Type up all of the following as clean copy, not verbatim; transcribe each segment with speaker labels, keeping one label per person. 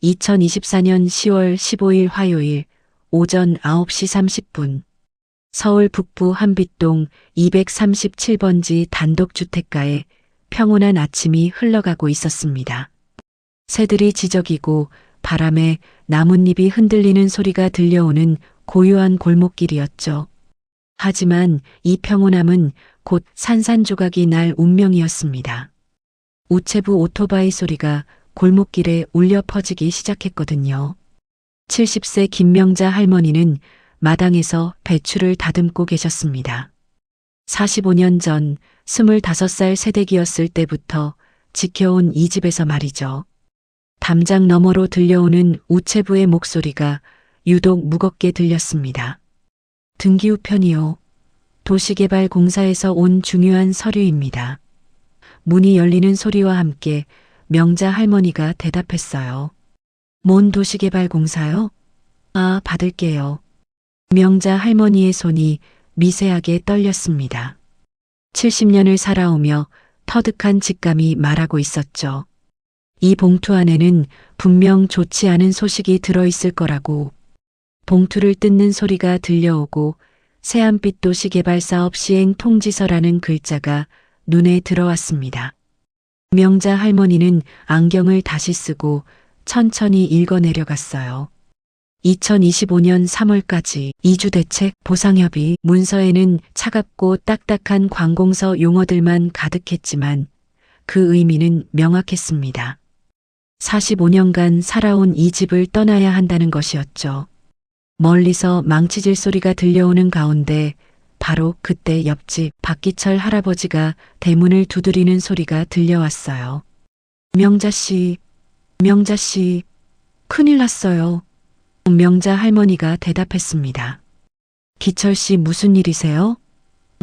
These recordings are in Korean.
Speaker 1: 2024년 10월 15일 화요일 오전 9시 30분 서울 북부 한빛동 237번지 단독주택가에 평온한 아침이 흘러가고 있었습니다. 새들이 지저귀고 바람에 나뭇잎이 흔들리는 소리가 들려오는 고요한 골목길이었죠. 하지만 이 평온함은 곧 산산조각이 날 운명이었습니다. 우체부 오토바이 소리가 골목길에 울려 퍼지기 시작했거든요. 70세 김명자 할머니는 마당에서 배추를 다듬고 계셨습니다. 45년 전 25살 새댁이었을 때부터 지켜온 이 집에서 말이죠. 담장 너머로 들려오는 우체부의 목소리가 유독 무겁게 들렸습니다. 등기우편이요. 도시개발공사에서 온 중요한 서류입니다. 문이 열리는 소리와 함께 명자 할머니가 대답했어요. 뭔 도시개발공사요? 아, 받을게요. 명자 할머니의 손이 미세하게 떨렸습니다. 70년을 살아오며 터득한 직감이 말하고 있었죠. 이 봉투 안에는 분명 좋지 않은 소식이 들어있을 거라고. 봉투를 뜯는 소리가 들려오고 새한빛 도시개발사업 시행 통지서라는 글자가 눈에 들어왔습니다. 명자 할머니는 안경을 다시 쓰고 천천히 읽어내려갔어요. 2025년 3월까지 이주대책 보상협의 문서에는 차갑고 딱딱한 관공서 용어들만 가득했지만 그 의미는 명확했습니다. 45년간 살아온 이 집을 떠나야 한다는 것이었죠. 멀리서 망치질 소리가 들려오는 가운데 바로 그때 옆집 박기철 할아버지가 대문을 두드리는 소리가 들려왔어요. 명자씨, 명자씨, 큰일 났어요. 명자 할머니가 대답했습니다. 기철씨 무슨 일이세요?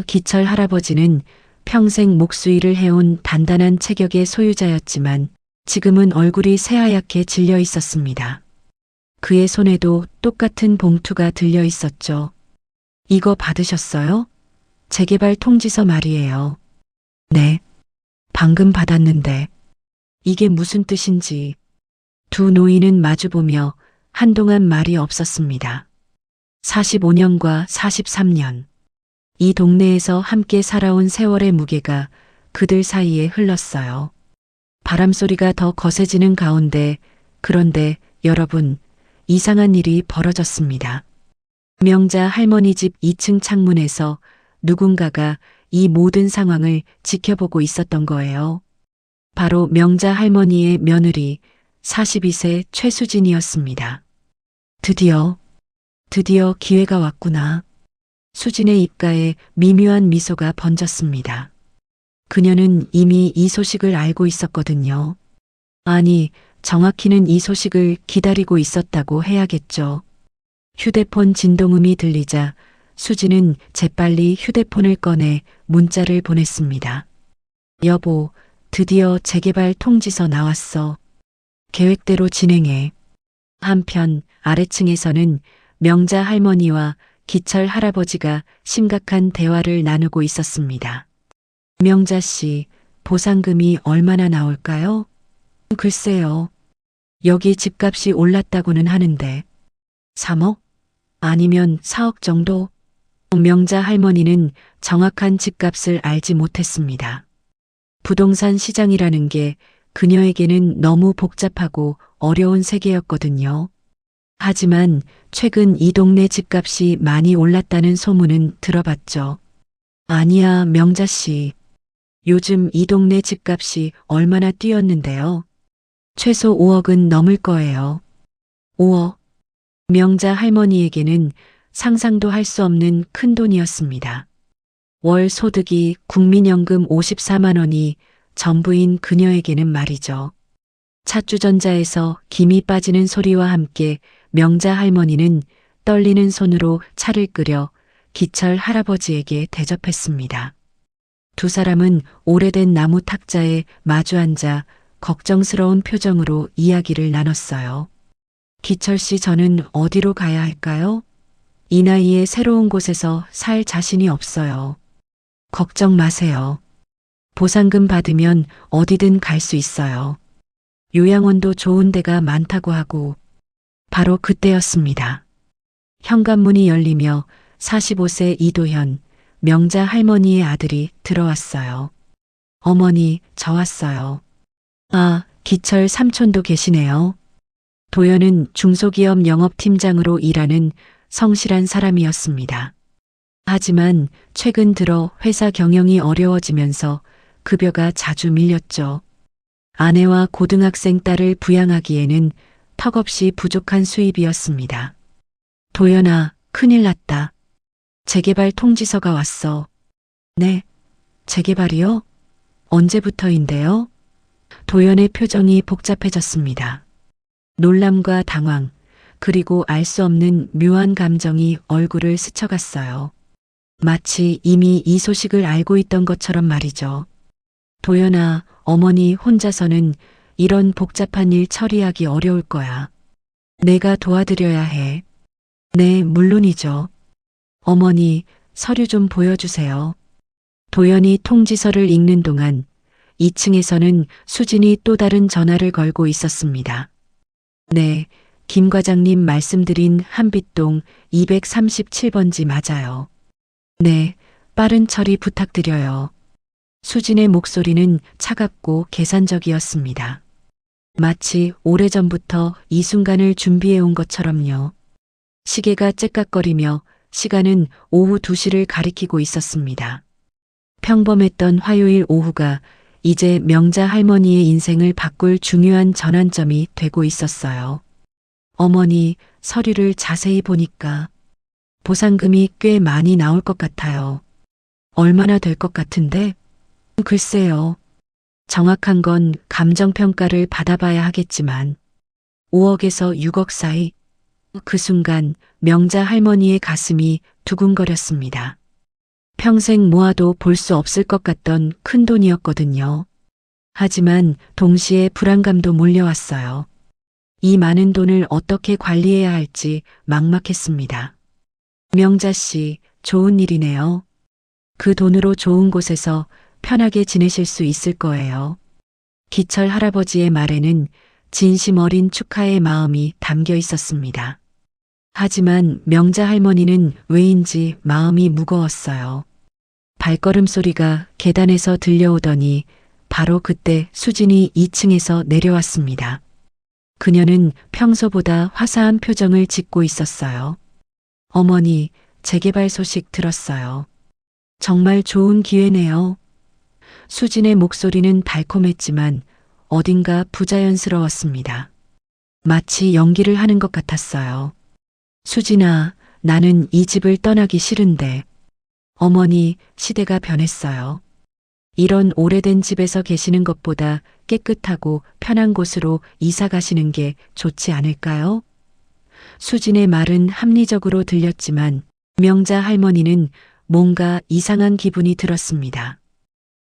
Speaker 1: 기철 할아버지는 평생 목수일을 해온 단단한 체격의 소유자였지만 지금은 얼굴이 새하얗게 질려 있었습니다. 그의 손에도 똑같은 봉투가 들려 있었죠. 이거 받으셨어요? 재개발 통지서 말이에요. 네. 방금 받았는데. 이게 무슨 뜻인지. 두 노인은 마주보며 한동안 말이 없었습니다. 45년과 43년. 이 동네에서 함께 살아온 세월의 무게가 그들 사이에 흘렀어요. 바람소리가 더 거세지는 가운데 그런데 여러분, 이상한 일이 벌어졌습니다. 명자 할머니 집 2층 창문에서 누군가가 이 모든 상황을 지켜보고 있었던 거예요. 바로 명자 할머니의 며느리 42세 최수진이었습니다. 드디어 기회가 왔구나. 수진의 입가에 미묘한 미소가 번졌습니다. 그녀는 이미 이 소식을 알고 있었거든요. 아니, 정확히는 이 소식을 기다리고 있었다고 해야겠죠. 휴대폰 진동음이 들리자 수진은 재빨리 휴대폰을 꺼내 문자를 보냈습니다. 여보, 드디어 재개발 통지서 나왔어. 계획대로 진행해. 한편 아래층에서는 명자 할머니와 기철 할아버지가 심각한 대화를 나누고 있었습니다. 명자 씨, 보상금이 얼마나 나올까요? 글쎄요. 여기 집값이 올랐다고는 하는데 3억? 아니면 4억 정도? 명자 할머니는 정확한 집값을 알지 못했습니다. 부동산 시장이라는 게 그녀에게는 너무 복잡하고 어려운 세계였거든요. 하지만 최근 이 동네 집값이 많이 올랐다는 소문은 들어봤죠. 아니야, 명자 씨. 요즘 이 동네 집값이 얼마나 뛰었는데요. 최소 5억은 넘을 거예요. 5억. 명자 할머니에게는 상상도 할 수 없는 큰 돈이었습니다. 월 소득이 국민연금 54만 원이 전부인 그녀에게는 말이죠. 찻주전자에서 김이 빠지는 소리와 함께 명자 할머니는 떨리는 손으로 차를 끓여 기철 할아버지에게 대접했습니다. 두 사람은 오래된 나무 탁자에 마주 앉아 걱정스러운 표정으로 이야기를 나눴어요. 기철 씨, 저는 어디로 가야 할까요? 이 나이에 새로운 곳에서 살 자신이 없어요. 걱정 마세요. 보상금 받으면 어디든 갈 수 있어요. 요양원도 좋은 데가 많다고 하고 바로 그때였습니다. 현관문이 열리며 45세 이도현, 명자 할머니의 아들이 들어왔어요. 어머니, 저 왔어요. 아, 기철 삼촌도 계시네요. 도연은 중소기업 영업팀장으로 일하는 성실한 사람이었습니다. 하지만 최근 들어 회사 경영이 어려워지면서 급여가 자주 밀렸죠. 아내와 고등학생 딸을 부양하기에는 턱없이 부족한 수입이었습니다. 도연아, 큰일 났다. 재개발 통지서가 왔어. 네, 재개발이요? 언제부터인데요? 도연의 표정이 복잡해졌습니다. 놀람과 당황, 그리고 알 수 없는 묘한 감정이 얼굴을 스쳐갔어요. 마치 이미 이 소식을 알고 있던 것처럼 말이죠. 도연아, 어머니 혼자서는 이런 복잡한 일 처리하기 어려울 거야. 내가 도와드려야 해. 네, 물론이죠. 어머니, 서류 좀 보여주세요. 도연이 통지서를 읽는 동안 2층에서는 수진이 또 다른 전화를 걸고 있었습니다. 네, 김 과장님 말씀드린 한빛동 237번지 맞아요. 네, 빠른 처리 부탁드려요. 수진의 목소리는 차갑고 계산적이었습니다. 마치 오래전부터 이 순간을 준비해 온 것처럼요. 시계가 째깍거리며 시간은 오후 2시를 가리키고 있었습니다. 평범했던 화요일 오후가 이제 명자 할머니의 인생을 바꿀 중요한 전환점이 되고 있었어요. 어머니, 서류를 자세히 보니까 보상금이 꽤 많이 나올 것 같아요. 얼마나 될 것 같은데? 글쎄요. 정확한 건 감정평가를 받아봐야 하겠지만 5억에서 6억 사이. 그 순간 명자 할머니의 가슴이 두근거렸습니다. 평생 모아도 볼 수 없을 것 같던 큰 돈이었거든요. 하지만 동시에 불안감도 몰려왔어요. 이 많은 돈을 어떻게 관리해야 할지 막막했습니다. 명자 씨, 좋은 일이네요. 그 돈으로 좋은 곳에서 편하게 지내실 수 있을 거예요. 기철 할아버지의 말에는 진심 어린 축하의 마음이 담겨 있었습니다. 하지만 명자 할머니는 왜인지 마음이 무거웠어요. 발걸음 소리가 계단에서 들려오더니 바로 그때 수진이 2층에서 내려왔습니다. 그녀는 평소보다 화사한 표정을 짓고 있었어요. 어머니, 재개발 소식 들었어요. 정말 좋은 기회네요. 수진의 목소리는 달콤했지만 어딘가 부자연스러웠습니다. 마치 연기를 하는 것 같았어요. 수진아, 나는 이 집을 떠나기 싫은데. 어머니, 시대가 변했어요. 이런 오래된 집에서 계시는 것보다 깨끗하고 편한 곳으로 이사 가시는 게 좋지 않을까요? 수진의 말은 합리적으로 들렸지만 명자 할머니는 뭔가 이상한 기분이 들었습니다.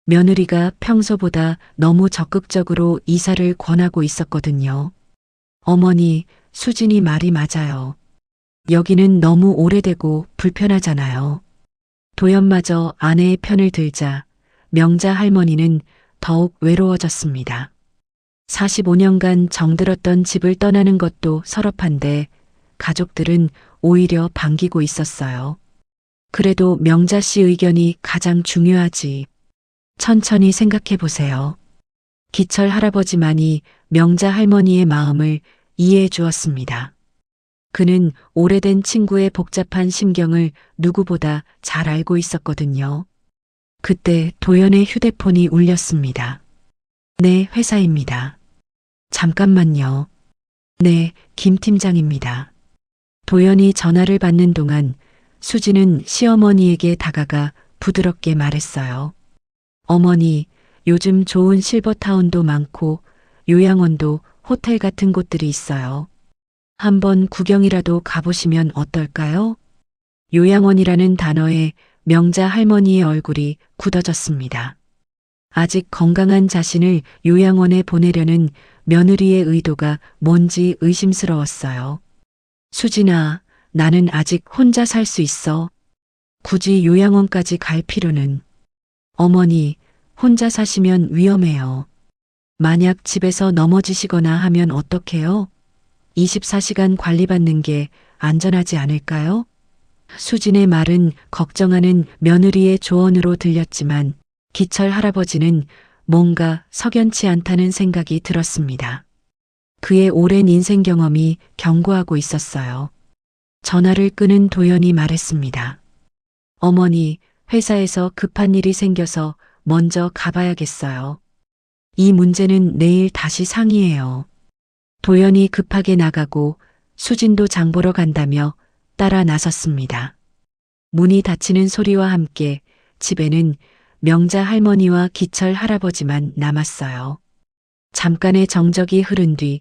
Speaker 1: 며느리가 평소보다 너무 적극적으로 이사를 권하고 있었거든요. 어머니, 수진이 말이 맞아요. 여기는 너무 오래되고 불편하잖아요. 도연마저 아내의 편을 들자 명자 할머니는 더욱 외로워졌습니다. 45년간 정들었던 집을 떠나는 것도 서럽한데 가족들은 오히려 반기고 있었어요. 그래도 명자 씨 의견이 가장 중요하지. 천천히 생각해 보세요. 기철 할아버지만이 명자 할머니의 마음을 이해해 주었습니다. 그는 오래된 친구의 복잡한 심경을 누구보다 잘 알고 있었거든요. 그때 도연의 휴대폰이 울렸습니다. 네, 회사입니다. 잠깐만요. 네, 김 팀장입니다. 도연이 전화를 받는 동안 수진은 시어머니에게 다가가 부드럽게 말했어요. 어머니, 요즘 좋은 실버타운도 많고 요양원도 호텔 같은 곳들이 있어요. 한번 구경이라도 가보시면 어떨까요? 요양원이라는 단어에 명자 할머니의 얼굴이 굳어졌습니다. 아직 건강한 자신을 요양원에 보내려는 며느리의 의도가 뭔지 의심스러웠어요. 수진아, 나는 아직 혼자 살 수 있어. 굳이 요양원까지 갈 필요는. 어머니, 혼자 사시면 위험해요. 만약 집에서 넘어지시거나 하면 어떡해요? 24시간 관리받는 게 안전하지 않을까요? 수진의 말은 걱정하는 며느리의 조언으로 들렸지만 기철 할아버지는 뭔가 석연치 않다는 생각이 들었습니다. 그의 오랜 인생 경험이 경고하고 있었어요. 전화를 끄는 도연이 말했습니다. 어머니, 회사에서 급한 일이 생겨서 먼저 가봐야겠어요. 이 문제는 내일 다시 상의해요. 도연이 급하게 나가고 수진도 장 보러 간다며 따라 나섰습니다. 문이 닫히는 소리와 함께 집에는 명자 할머니와 기철 할아버지만 남았어요. 잠깐의 정적이 흐른 뒤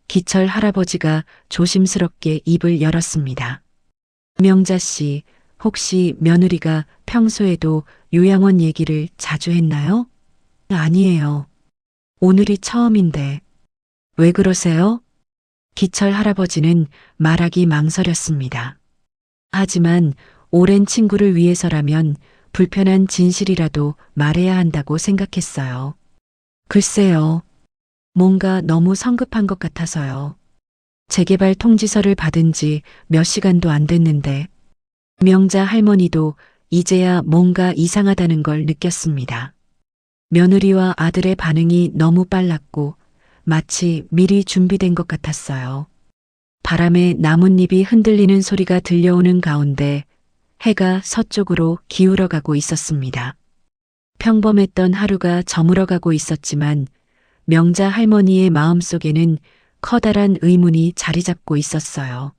Speaker 1: 기철 할아버지가 조심스럽게 입을 열었습니다. 명자 씨, 혹시 며느리가 평소에도 요양원 얘기를 자주 했나요? 아니에요. 오늘이 처음인데. 왜 그러세요? 기철 할아버지는 말하기 망설였습니다. 하지만 오랜 친구를 위해서라면 불편한 진실이라도 말해야 한다고 생각했어요. 글쎄요. 뭔가 너무 성급한 것 같아서요. 재개발 통지서를 받은 지 몇 시간도 안 됐는데 명자 할머니도 이제야 뭔가 이상하다는 걸 느꼈습니다. 며느리와 아들의 반응이 너무 빨랐고 마치 미리 준비된 것 같았어요. 바람에 나뭇잎이 흔들리는 소리가 들려오는 가운데 해가 서쪽으로 기울어가고 있었습니다. 평범했던 하루가 저물어가고 있었지만 명자 할머니의 마음속에는 커다란 의문이 자리 잡고 있었어요.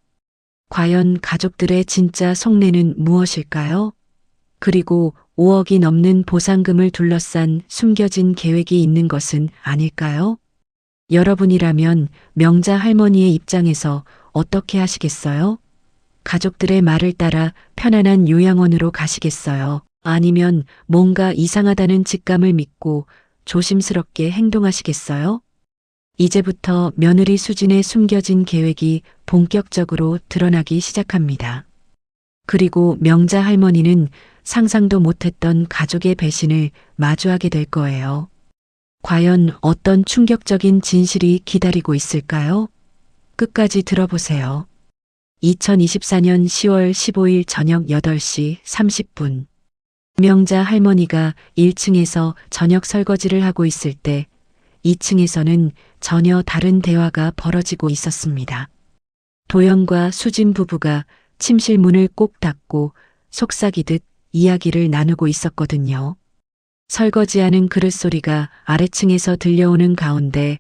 Speaker 1: 과연 가족들의 진짜 속내는 무엇일까요? 그리고 5억이 넘는 보상금을 둘러싼 숨겨진 계획이 있는 것은 아닐까요? 여러분이라면 명자 할머니의 입장에서 어떻게 하시겠어요? 가족들의 말을 따라 편안한 요양원으로 가시겠어요? 아니면 뭔가 이상하다는 직감을 믿고 조심스럽게 행동하시겠어요? 이제부터 며느리 수진의 숨겨진 계획이 본격적으로 드러나기 시작합니다. 그리고 명자 할머니는 상상도 못했던 가족의 배신을 마주하게 될 거예요. 과연 어떤 충격적인 진실이 기다리고 있을까요? 끝까지 들어보세요. 2024년 10월 15일 저녁 8시 30분. 명자 할머니가 1층에서 저녁 설거지를 하고 있을 때 2층에서는 전혀 다른 대화가 벌어지고 있었습니다. 도연과 수진 부부가 침실 문을 꼭 닫고 속삭이듯 이야기를 나누고 있었거든요. 설거지하는 그릇 소리가 아래층에서 들려오는 가운데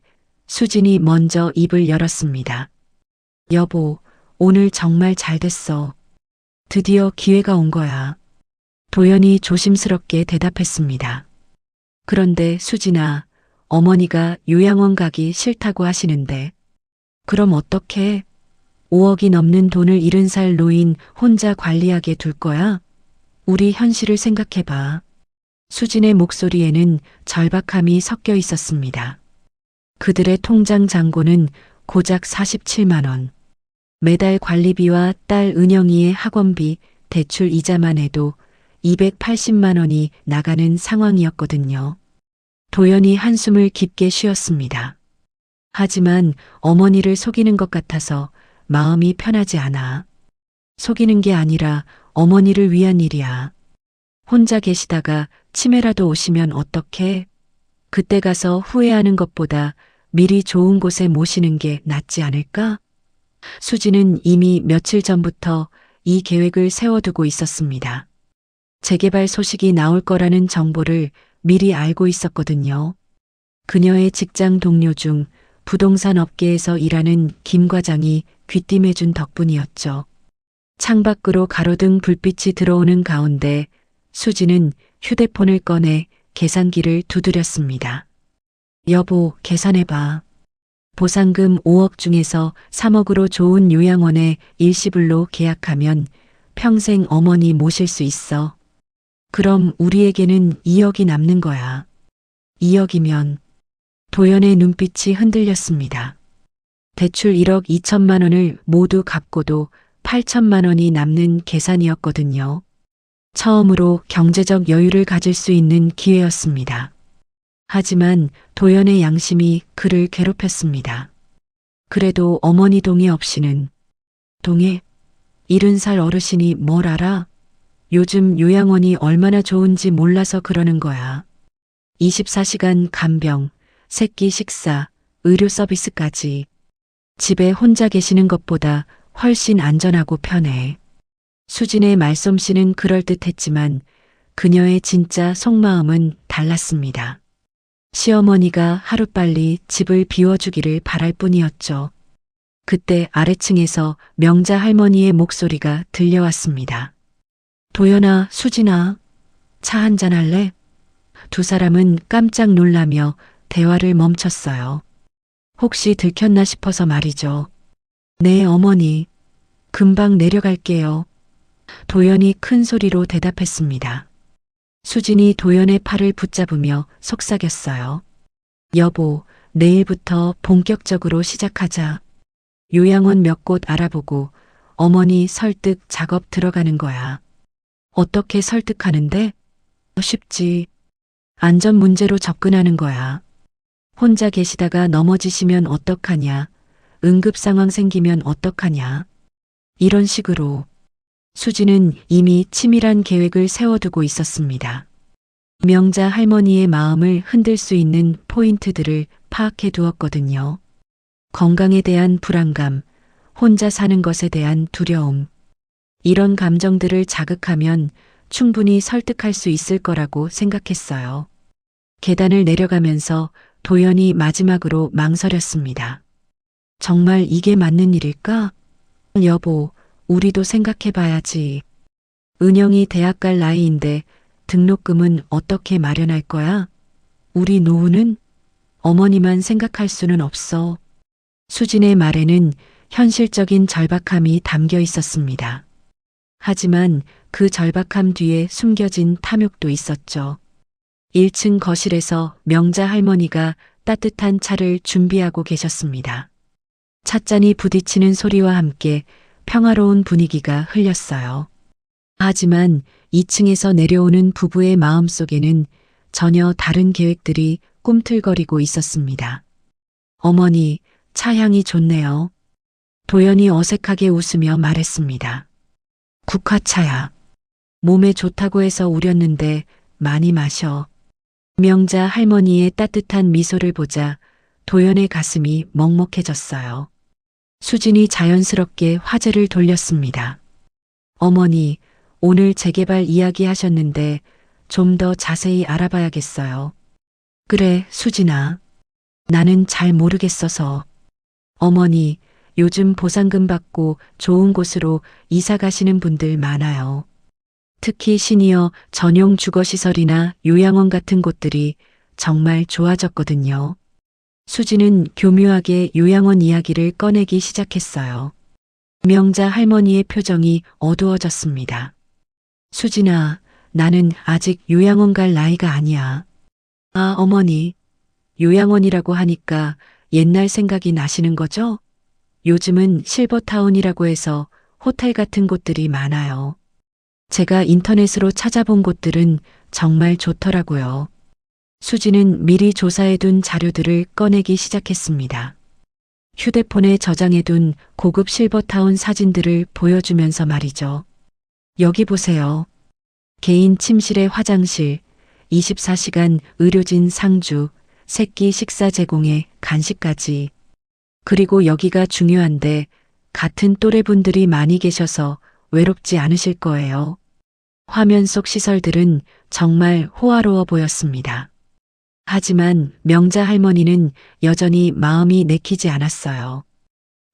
Speaker 1: 수진이 먼저 입을 열었습니다. 여보, 오늘 정말 잘 됐어. 드디어 기회가 온 거야. 도연이 조심스럽게 대답했습니다. 그런데 수진아, 어머니가 요양원 가기 싫다고 하시는데 그럼 어떡해? 5억이 넘는 돈을 70살 노인 혼자 관리하게 둘 거야? 우리 현실을 생각해봐. 수진의 목소리에는 절박함이 섞여 있었습니다. 그들의 통장 잔고는 고작 47만 원. 매달 관리비와 딸 은영이의 학원비, 대출 이자만 해도 280만 원이 나가는 상황이었거든요. 도연이 한숨을 깊게 쉬었습니다. 하지만 어머니를 속이는 것 같아서 마음이 편하지 않아. 속이는 게 아니라 어머니를 위한 일이야. 혼자 계시다가 치매라도 오시면 어떡해? 그때 가서 후회하는 것보다 미리 좋은 곳에 모시는 게 낫지 않을까? 수지는 이미 며칠 전부터 이 계획을 세워두고 있었습니다. 재개발 소식이 나올 거라는 정보를 미리 알고 있었거든요. 그녀의 직장 동료 중 부동산 업계에서 일하는 김 과장이 귀띔해준 덕분이었죠. 창밖으로 가로등 불빛이 들어오는 가운데 수지는 휴대폰을 꺼내 계산기를 두드렸습니다. 여보, 계산해봐. 보상금 5억 중에서 3억으로 좋은 요양원에 일시불로 계약하면 평생 어머니 모실 수 있어. 그럼 우리에게는 2억이 남는 거야. 2억이면 도연의 눈빛이 흔들렸습니다. 대출 1억 2천만 원을 모두 갚고도 8천만 원이 남는 계산이었거든요. 처음으로 경제적 여유를 가질 수 있는 기회였습니다. 하지만 도연의 양심이 그를 괴롭혔습니다. 그래도 어머니 동의 없이는 동의? 70살 어르신이 뭘 알아? 요즘 요양원이 얼마나 좋은지 몰라서 그러는 거야. 24시간 간병, 새끼 식사, 의료 서비스까지. 집에 혼자 계시는 것보다 훨씬 안전하고 편해. 수진의 말솜씨는 그럴듯했지만 그녀의 진짜 속마음은 달랐습니다. 시어머니가 하루빨리 집을 비워주기를 바랄 뿐이었죠. 그때 아래층에서 명자 할머니의 목소리가 들려왔습니다. 도연아, 수진아, 차 한잔 할래? 두 사람은 깜짝 놀라며 대화를 멈췄어요. 혹시 들켰나 싶어서 말이죠. 네, 어머니. 금방 내려갈게요. 도연이 큰 소리로 대답했습니다. 수진이 도연의 팔을 붙잡으며 속삭였어요. 여보, 내일부터 본격적으로 시작하자. 요양원 몇 곳 알아보고 어머니 설득 작업 들어가는 거야. 어떻게 설득하는데? 쉽지. 안전 문제로 접근하는 거야. 혼자 계시다가 넘어지시면 어떡하냐. 응급 상황 생기면 어떡하냐. 이런 식으로. 수지는 이미 치밀한 계획을 세워두고 있었습니다. 명자 할머니의 마음을 흔들 수 있는 포인트들을 파악해 두었거든요. 건강에 대한 불안감, 혼자 사는 것에 대한 두려움. 이런 감정들을 자극하면 충분히 설득할 수 있을 거라고 생각했어요. 계단을 내려가면서 도연이 마지막으로 망설였습니다. 정말 이게 맞는 일일까? 여보, 우리도 생각해봐야지. 은영이 대학 갈 나이인데 등록금은 어떻게 마련할 거야? 우리 노후는? 어머니만 생각할 수는 없어. 수진의 말에는 현실적인 절박함이 담겨 있었습니다. 하지만 그 절박함 뒤에 숨겨진 탐욕도 있었죠. 1층 거실에서 명자 할머니가 따뜻한 차를 준비하고 계셨습니다. 찻잔이 부딪히는 소리와 함께 평화로운 분위기가 흘렸어요. 하지만 2층에서 내려오는 부부의 마음속에는 전혀 다른 계획들이 꿈틀거리고 있었습니다. 어머니, 차 향이 좋네요. 도연이 어색하게 웃으며 말했습니다. 국화차야. 몸에 좋다고 해서 우렸는데 많이 마셔. 명자 할머니의 따뜻한 미소를 보자 도연의 가슴이 먹먹해졌어요. 수진이 자연스럽게 화제를 돌렸습니다. 어머니, 오늘 재개발 이야기 하셨는데 좀 더 자세히 알아봐야겠어요. 그래, 수진아. 나는 잘 모르겠어서. 어머니, 요즘 보상금 받고 좋은 곳으로 이사 가시는 분들 많아요. 특히 시니어 전용 주거시설이나 요양원 같은 곳들이 정말 좋아졌거든요. 수지는 교묘하게 요양원 이야기를 꺼내기 시작했어요. 명자 할머니의 표정이 어두워졌습니다. 수진아, 나는 아직 요양원 갈 나이가 아니야. 아, 어머니, 요양원이라고 하니까 옛날 생각이 나시는 거죠? 요즘은 실버타운이라고 해서 호텔 같은 곳들이 많아요. 제가 인터넷으로 찾아본 곳들은 정말 좋더라고요. 수지는 미리 조사해둔 자료들을 꺼내기 시작했습니다. 휴대폰에 저장해둔 고급 실버타운 사진들을 보여주면서 말이죠. 여기 보세요. 개인 침실의 화장실, 24시간 의료진 상주, 새끼 식사 제공에 간식까지. 그리고 여기가 중요한데 같은 또래분들이 많이 계셔서 외롭지 않으실 거예요. 화면 속 시설들은 정말 호화로워 보였습니다. 하지만 명자 할머니는 여전히 마음이 내키지 않았어요.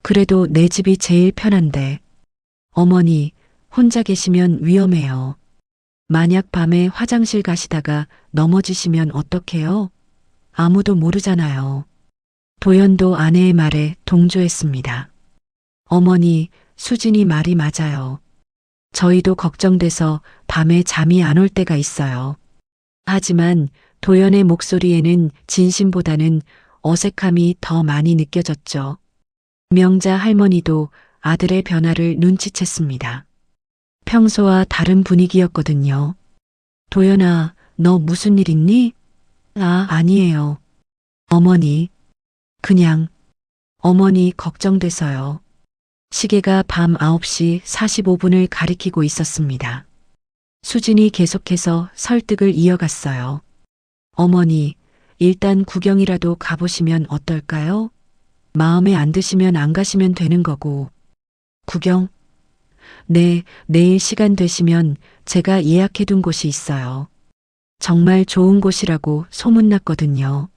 Speaker 1: 그래도 내 집이 제일 편한데. 어머니, 혼자 계시면 위험해요. 만약 밤에 화장실 가시다가 넘어지시면 어떡해요? 아무도 모르잖아요. 도연도 아내의 말에 동조했습니다. 어머니, 수진이 말이 맞아요. 저희도 걱정돼서 밤에 잠이 안 올 때가 있어요. 하지만 도연의 목소리에는 진심보다는 어색함이 더 많이 느껴졌죠. 명자 할머니도 아들의 변화를 눈치챘습니다. 평소와 다른 분위기였거든요. 도연아, 너 무슨 일 있니? 아니에요. 어머니, 그냥 어머니 걱정돼서요. 시계가 밤 9시 45분을 가리키고 있었습니다. 수진이 계속해서 설득을 이어갔어요. 어머니, 일단 구경이라도 가보시면 어떨까요? 마음에 안 드시면 안 가시면 되는 거고. 구경? 네, 내일 시간 되시면 제가 예약해둔 곳이 있어요. 정말 좋은 곳이라고 소문났거든요.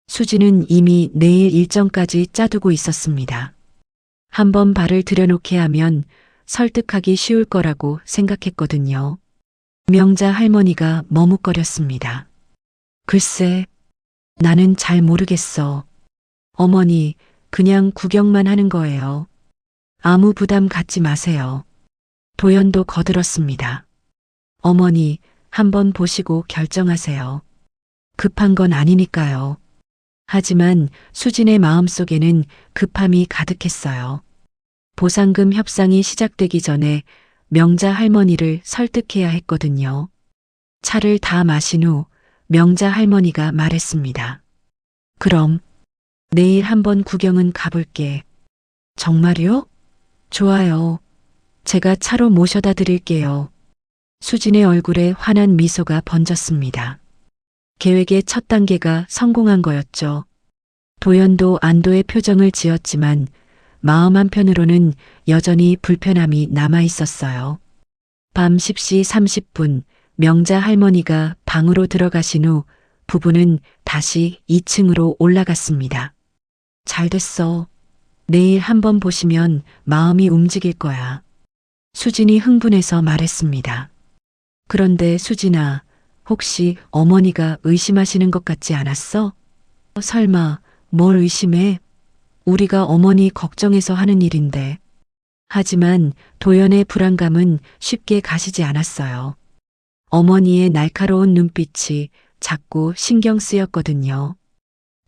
Speaker 1: 수지는 이미 내일 일정까지 짜두고 있었습니다. 한번 발을 들여놓게 하면 설득하기 쉬울 거라고 생각했거든요. 명자 할머니가 머뭇거렸습니다. 글쎄, 나는 잘 모르겠어. 어머니, 그냥 구경만 하는 거예요. 아무 부담 갖지 마세요. 도연도 거들었습니다. 어머니, 한번 보시고 결정하세요. 급한 건 아니니까요. 하지만 수진의 마음속에는 급함이 가득했어요. 보상금 협상이 시작되기 전에 명자 할머니를 설득해야 했거든요. 차를 다 마신 후 명자 할머니가 말했습니다. 그럼 내일 한번 구경은 가볼게. 정말요? 좋아요. 제가 차로 모셔다 드릴게요. 수진의 얼굴에 환한 미소가 번졌습니다. 계획의 첫 단계가 성공한 거였죠. 도연도 안도의 표정을 지었지만 마음 한편으로는 여전히 불편함이 남아 있었어요. 밤 10시 30분 명자 할머니가 방으로 들어가신 후 부부는 다시 2층으로 올라갔습니다. 잘 됐어. 내일 한번 보시면 마음이 움직일 거야. 수진이 흥분해서 말했습니다. 그런데 수진아, 혹시 어머니가 의심하시는 것 같지 않았어? 설마 뭘 의심해? 우리가 어머니 걱정해서 하는 일인데. 하지만 도연의 불안감은 쉽게 가시지 않았어요. 어머니의 날카로운 눈빛이 자꾸 신경 쓰였거든요.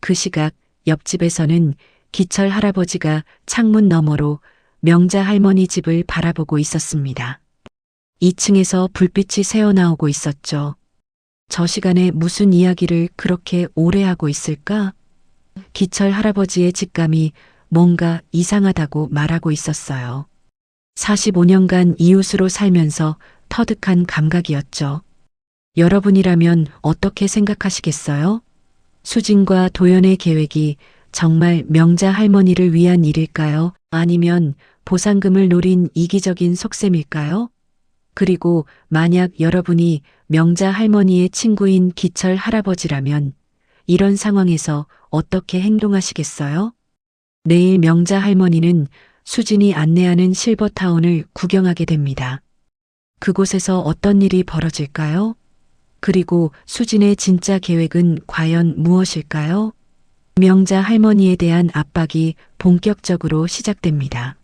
Speaker 1: 그 시각 옆집에서는 기철 할아버지가 창문 너머로 명자 할머니 집을 바라보고 있었습니다. 2층에서 불빛이 새어나오고 있었죠. 저 시간에 무슨 이야기를 그렇게 오래 하고 있을까? 기철 할아버지의 직감이 뭔가 이상하다고 말하고 있었어요. 45년간 이웃으로 살면서 터득한 감각이었죠. 여러분이라면 어떻게 생각하시겠어요? 수진과 도연의 계획이 정말 명자 할머니를 위한 일일까요? 아니면 보상금을 노린 이기적인 속셈일까요? 그리고 만약 여러분이 명자 할머니의 친구인 기철 할아버지라면 이런 상황에서 어떻게 행동하시겠어요? 내일 명자 할머니는 수진이 안내하는 실버타운을 구경하게 됩니다. 그곳에서 어떤 일이 벌어질까요? 그리고 수진의 진짜 계획은 과연 무엇일까요? 명자 할머니에 대한 압박이 본격적으로 시작됩니다.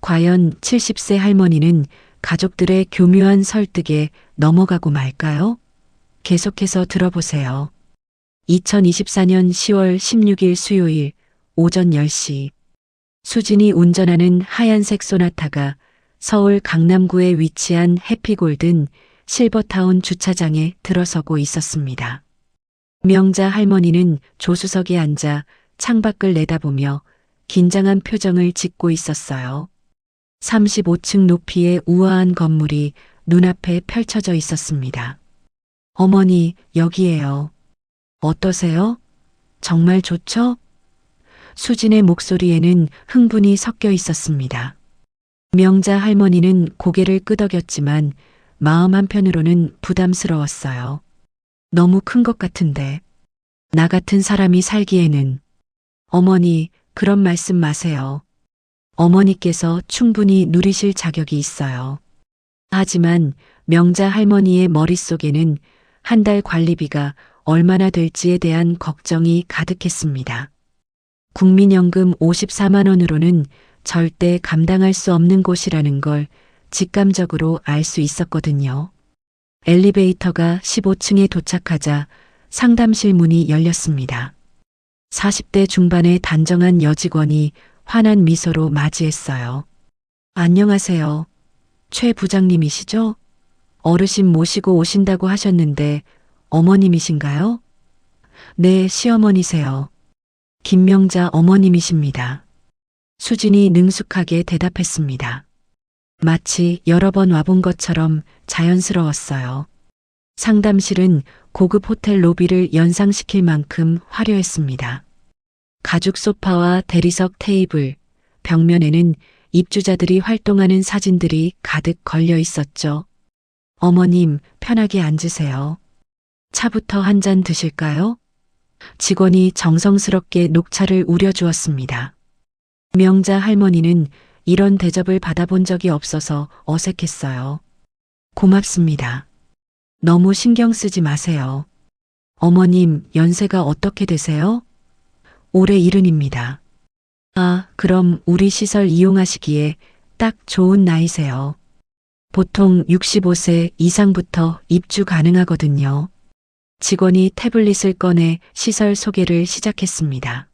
Speaker 1: 과연 70세 할머니는 가족들의 교묘한 설득에 넘어가고 말까요? 계속해서 들어보세요. 2024년 10월 16일 수요일 오전 10시 수진이 운전하는 하얀색 소나타가 서울 강남구에 위치한 해피골든 실버타운 주차장에 들어서고 있었습니다. 명자 할머니는 조수석에 앉아 창밖을 내다보며 긴장한 표정을 짓고 있었어요. 35층 높이의 우아한 건물이 눈앞에 펼쳐져 있었습니다. 어머니, 여기에요. 어떠세요? 정말 좋죠? 수진의 목소리에는 흥분이 섞여 있었습니다. 명자 할머니는 고개를 끄덕였지만 마음 한편으로는 부담스러웠어요. 너무 큰 것 같은데. 나 같은 사람이 살기에는. 어머니, 그런 말씀 마세요. 어머니께서 충분히 누리실 자격이 있어요. 하지만 명자 할머니의 머릿속에는 한 달 관리비가 얼마나 될지에 대한 걱정이 가득했습니다. 국민연금 54만 원으로는 절대 감당할 수 없는 곳이라는 걸 직감적으로 알 수 있었거든요. 엘리베이터가 15층에 도착하자 상담실 문이 열렸습니다. 40대 중반의 단정한 여직원이 환한 미소로 맞이했어요. 안녕하세요. 최 부장님이시죠? 어르신 모시고 오신다고 하셨는데 어머님이신가요? 네, 시어머니세요. 김명자 어머님이십니다. 수진이 능숙하게 대답했습니다. 마치 여러 번 와본 것처럼 자연스러웠어요. 상담실은 고급 호텔 로비를 연상시킬 만큼 화려했습니다. 가죽 소파와 대리석 테이블, 벽면에는 입주자들이 활동하는 사진들이 가득 걸려 있었죠. 어머님, 편하게 앉으세요. 차부터 한 잔 드실까요? 직원이 정성스럽게 녹차를 우려주었습니다. 명자 할머니는 이런 대접을 받아본 적이 없어서 어색했어요. 고맙습니다. 너무 신경 쓰지 마세요. 어머님, 연세가 어떻게 되세요? 올해 70입니다. 아, 그럼 우리 시설 이용하시기에 딱 좋은 나이세요. 보통 65세 이상부터 입주 가능하거든요. 직원이 태블릿을 꺼내 시설 소개를 시작했습니다.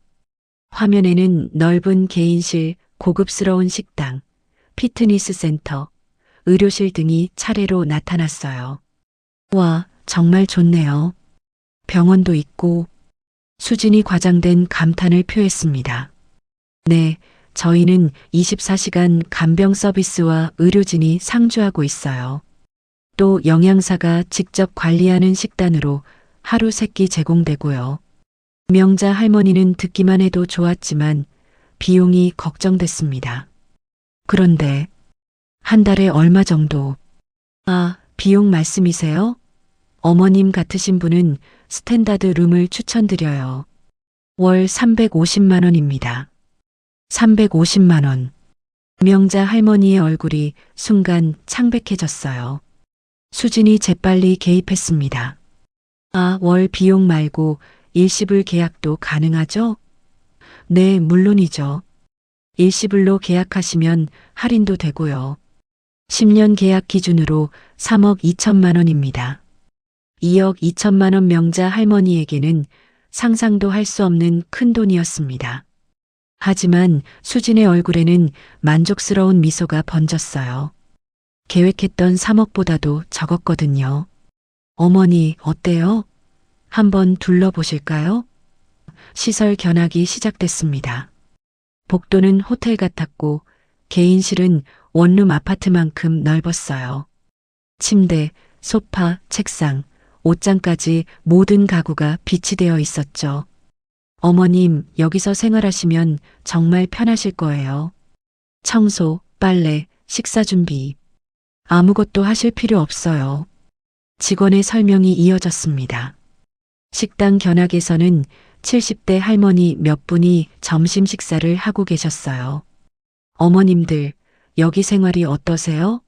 Speaker 1: 화면에는 넓은 개인실, 고급스러운 식당, 피트니스 센터, 의료실 등이 차례로 나타났어요. 와, 정말 좋네요. 병원도 있고. 수진이 과장된 감탄을 표했습니다. 네, 저희는 24시간 간병 서비스와 의료진이 상주하고 있어요. 또 영양사가 직접 관리하는 식단으로 하루 3끼 제공되고요. 명자 할머니는 듣기만 해도 좋았지만 비용이 걱정됐습니다. 그런데 한 달에 얼마 정도? 아, 비용 말씀이세요? 어머님 같으신 분은 스탠다드 룸을 추천드려요. 월 350만 원입니다. 350만 원. 명자 할머니의 얼굴이 순간 창백해졌어요. 수진이 재빨리 개입했습니다. 아, 월 비용 말고 일시불 계약도 가능하죠? 네, 물론이죠. 일시불로 계약하시면 할인도 되고요. 10년 계약 기준으로 3억 2천만 원입니다. 2억 2천만 원 명자 할머니에게는 상상도 할 수 없는 큰 돈이었습니다. 하지만 수진의 얼굴에는 만족스러운 미소가 번졌어요. 계획했던 3억보다도 적었거든요. 어머니, 어때요? 한번 둘러보실까요? 시설 견학이 시작됐습니다. 복도는 호텔 같았고 개인실은 원룸 아파트만큼 넓었어요. 침대, 소파, 책상, 옷장까지 모든 가구가 비치되어 있었죠. 어머님, 여기서 생활하시면 정말 편하실 거예요. 청소, 빨래, 식사 준비. 아무것도 하실 필요 없어요. 직원의 설명이 이어졌습니다. 식당 견학에서는 70대 할머니 몇 분이 점심 식사를 하고 계셨어요. 어머님들, 여기 생활이 어떠세요?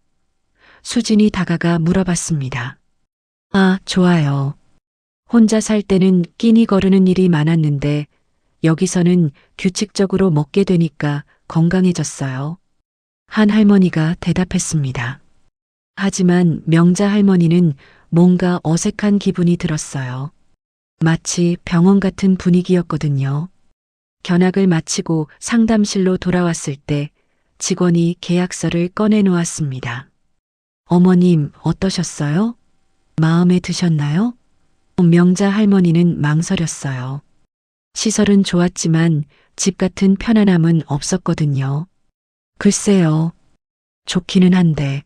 Speaker 1: 수진이 다가가 물어봤습니다. 아, 좋아요. 혼자 살 때는 끼니 거르는 일이 많았는데 여기서는 규칙적으로 먹게 되니까 건강해졌어요. 한 할머니가 대답했습니다. 하지만 명자 할머니는 뭔가 어색한 기분이 들었어요. 마치 병원 같은 분위기였거든요. 견학을 마치고 상담실로 돌아왔을 때 직원이 계약서를 꺼내 놓았습니다. 어머님, 어떠셨어요? 마음에 드셨나요? 명자 할머니는 망설였어요. 시설은 좋았지만 집 같은 편안함은 없었거든요. 글쎄요. 좋기는 한데.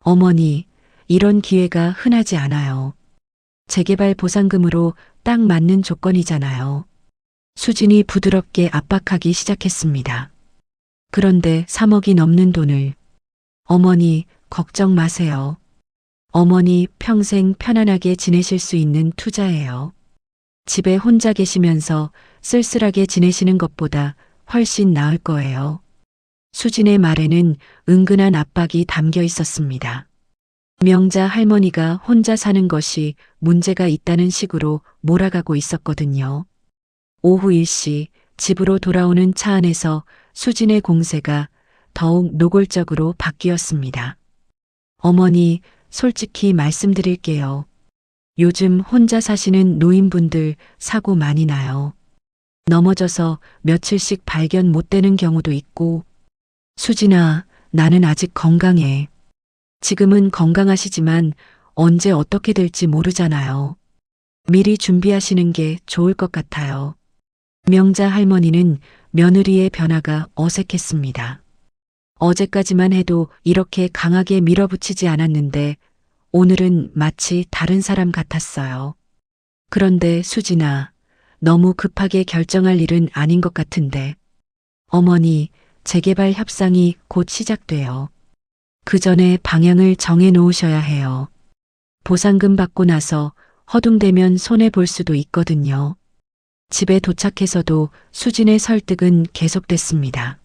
Speaker 1: 어머니, 이런 기회가 흔하지 않아요. 재개발 보상금으로 딱 맞는 조건이잖아요. 수진이 부드럽게 압박하기 시작했습니다. 그런데 3억이 넘는 돈을. 어머니, 걱정 마세요. 어머니 평생 편안하게 지내실 수 있는 투자예요. 집에 혼자 계시면서 쓸쓸하게 지내시는 것보다 훨씬 나을 거예요. 수진의 말에는 은근한 압박이 담겨 있었습니다. 명자 할머니가 혼자 사는 것이 문제가 있다는 식으로 몰아가고 있었거든요. 오후 1시 집으로 돌아오는 차 안에서 수진의 공세가 더욱 노골적으로 바뀌었습니다. 어머니, 솔직히 말씀드릴게요. 요즘 혼자 사시는 노인분들 사고 많이 나요. 넘어져서 며칠씩 발견 못 되는 경우도 있고. 수진아, 나는 아직 건강해. 지금은 건강하시지만 언제 어떻게 될지 모르잖아요. 미리 준비하시는 게 좋을 것 같아요. 명자 할머니는 며느리의 변화가 어색했습니다. 어제까지만 해도 이렇게 강하게 밀어붙이지 않았는데 오늘은 마치 다른 사람 같았어요. 그런데 수진아, 너무 급하게 결정할 일은 아닌 것 같은데. 어머니, 재개발 협상이 곧 시작돼요. 그 전에 방향을 정해 놓으셔야 해요. 보상금 받고 나서 허둥대면 손해볼 수도 있거든요. 집에 도착해서도 수진의 설득은 계속됐습니다.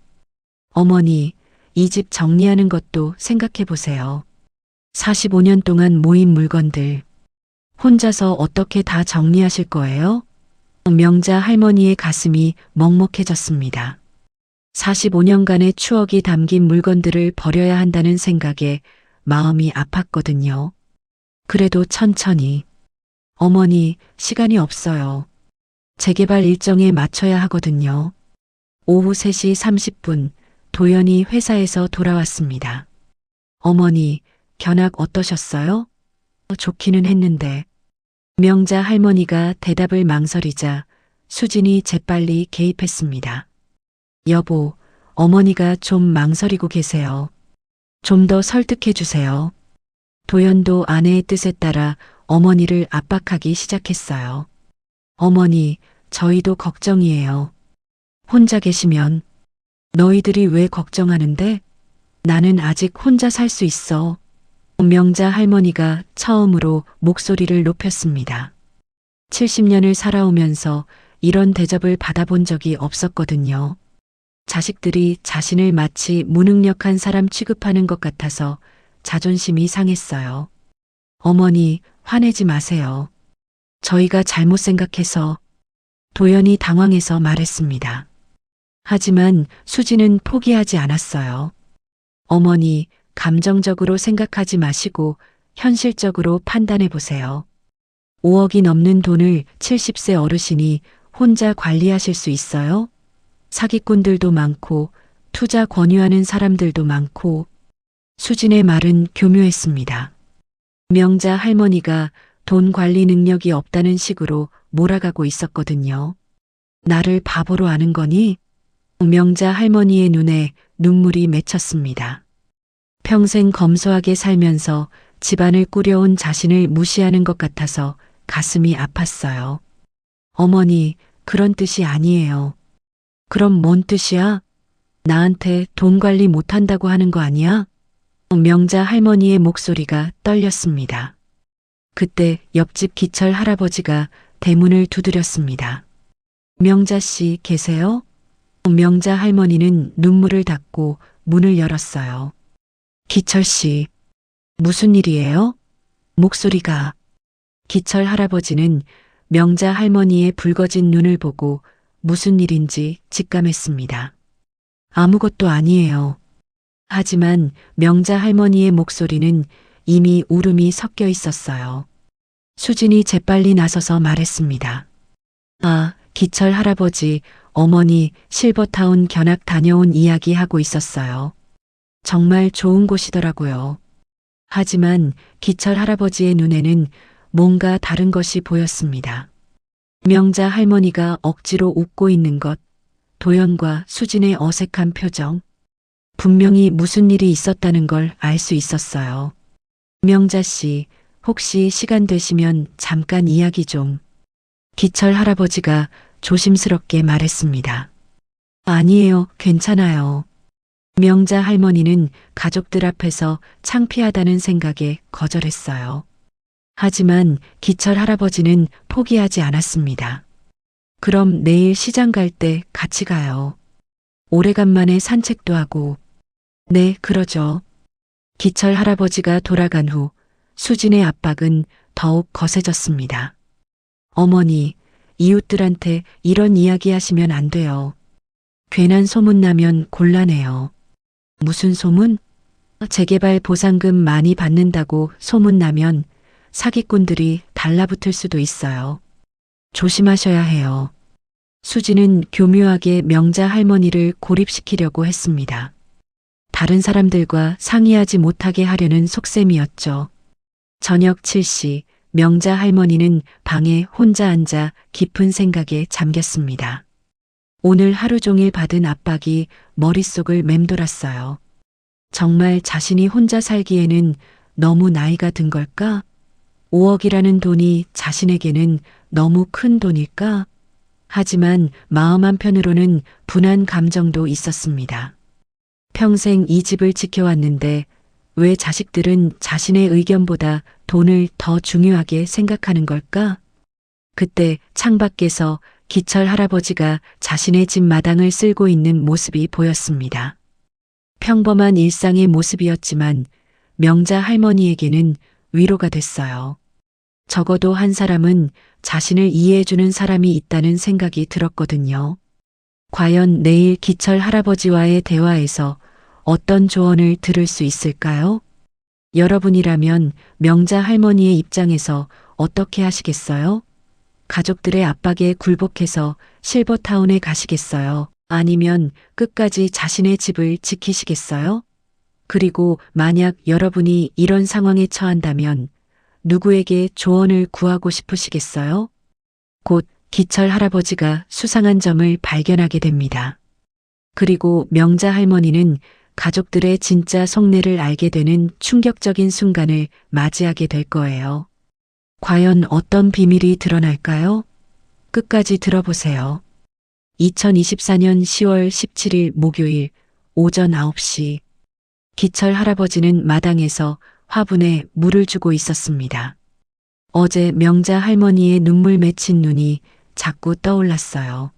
Speaker 1: 어머니, 이 집 정리하는 것도 생각해 보세요. 45년 동안 모인 물건들. 혼자서 어떻게 다 정리하실 거예요? 명자 할머니의 가슴이 먹먹해졌습니다. 45년간의 추억이 담긴 물건들을 버려야 한다는 생각에 마음이 아팠거든요. 그래도 천천히. 어머니, 시간이 없어요. 재개발 일정에 맞춰야 하거든요. 오후 3시 30분, 도연이 회사에서 돌아왔습니다. 어머니, 견학 어떠셨어요? 좋기는 했는데. 명자 할머니가 대답을 망설이자 수진이 재빨리 개입했습니다. 여보, 어머니가 좀 망설이고 계세요. 좀 더 설득해 주세요. 도연도 아내의 뜻에 따라 어머니를 압박하기 시작했어요. 어머니, 저희도 걱정이에요. 혼자 계시면. 너희들이 왜 걱정하는데? 나는 아직 혼자 살 수 있어. 명자 할머니가 처음으로 목소리를 높였습니다. 70년을 살아오면서 이런 대접을 받아본 적이 없었거든요. 자식들이 자신을 마치 무능력한 사람 취급하는 것 같아서 자존심이 상했어요. 어머니, 화내지 마세요. 저희가 잘못 생각해서. 도연이 당황해서 말했습니다. 하지만 수지는 포기하지 않았어요. 어머니, 감정적으로 생각하지 마시고 현실적으로 판단해 보세요. 5억이 넘는 돈을 70세 어르신이 혼자 관리하실 수 있어요? 사기꾼들도 많고 투자 권유하는 사람들도 많고. 수진의 말은 교묘했습니다. 명자 할머니가 돈 관리 능력이 없다는 식으로 몰아가고 있었거든요. 나를 바보로 아는 거니? 명자 할머니의 눈에 눈물이 맺혔습니다. 평생 검소하게 살면서 집안을 꾸려온 자신을 무시하는 것 같아서 가슴이 아팠어요. 어머니, 그런 뜻이 아니에요. 그럼 뭔 뜻이야? 나한테 돈 관리 못한다고 하는 거 아니야? 명자 할머니의 목소리가 떨렸습니다. 그때 옆집 기철 할아버지가 대문을 두드렸습니다. 명자 씨 계세요? 명자 할머니는 눈물을 닦고 문을 열었어요. 기철 씨, 무슨 일이에요? 목소리가. 기철 할아버지는 명자 할머니의 붉어진 눈을 보고 무슨 일인지 직감했습니다. 아무것도 아니에요. 하지만 명자 할머니의 목소리는 이미 울음이 섞여 있었어요. 수진이 재빨리 나서서 말했습니다. 아, 기철 할아버지, 어머니 실버타운 견학 다녀온 이야기 하고 있었어요. 정말 좋은 곳이더라고요. 하지만 기철 할아버지의 눈에는 뭔가 다른 것이 보였습니다. 명자 할머니가 억지로 웃고 있는 것, 도연과 수진의 어색한 표정. 분명히 무슨 일이 있었다는 걸 알 수 있었어요. 명자 씨, 혹시 시간 되시면 잠깐 이야기 좀. 기철 할아버지가 조심스럽게 말했습니다. 아니에요, 괜찮아요. 명자 할머니는 가족들 앞에서 창피하다는 생각에 거절했어요. 하지만 기철 할아버지는 포기하지 않았습니다. 그럼 내일 시장 갈 때 같이 가요. 오래간만에 산책도 하고. 네, 그러죠. 기철 할아버지가 돌아간 후 수진의 압박은 더욱 거세졌습니다. 어머니, 이웃들한테 이런 이야기 하시면 안 돼요. 괜한 소문 나면 곤란해요. 무슨 소문? 재개발 보상금 많이 받는다고 소문 나면 사기꾼들이 달라붙을 수도 있어요. 조심하셔야 해요. 수지는 교묘하게 명자 할머니를 고립시키려고 했습니다. 다른 사람들과 상의하지 못하게 하려는 속셈이었죠. 저녁 7시 명자 할머니는 방에 혼자 앉아 깊은 생각에 잠겼습니다. 오늘 하루 종일 받은 압박이 머릿속을 맴돌았어요. 정말 자신이 혼자 살기에는 너무 나이가 든 걸까? 5억이라는 돈이 자신에게는 너무 큰 돈일까? 하지만 마음 한편으로는 분한 감정도 있었습니다. 평생 이 집을 지켜왔는데 왜 자식들은 자신의 의견보다 돈을 더 중요하게 생각하는 걸까? 그때 창밖에서 기철 할아버지가 자신의 집 마당을 쓸고 있는 모습이 보였습니다. 평범한 일상의 모습이었지만 명자 할머니에게는 위로가 됐어요. 적어도 한 사람은 자신을 이해해주는 사람이 있다는 생각이 들었거든요. 과연 내일 기철 할아버지와의 대화에서 어떤 조언을 들을 수 있을까요? 여러분이라면 명자 할머니의 입장에서 어떻게 하시겠어요? 가족들의 압박에 굴복해서 실버타운에 가시겠어요? 아니면 끝까지 자신의 집을 지키시겠어요? 그리고 만약 여러분이 이런 상황에 처한다면 누구에게 조언을 구하고 싶으시겠어요? 곧 기철 할아버지가 수상한 점을 발견하게 됩니다. 그리고 명자 할머니는 가족들의 진짜 속내를 알게 되는 충격적인 순간을 맞이하게 될 거예요. 과연 어떤 비밀이 드러날까요? 끝까지 들어보세요. 2024년 10월 17일 목요일 오전 9시 기철 할아버지는 마당에서 화분에 물을 주고 있었습니다. 어제 명자 할머니의 눈물 맺힌 눈이 자꾸 떠올랐어요.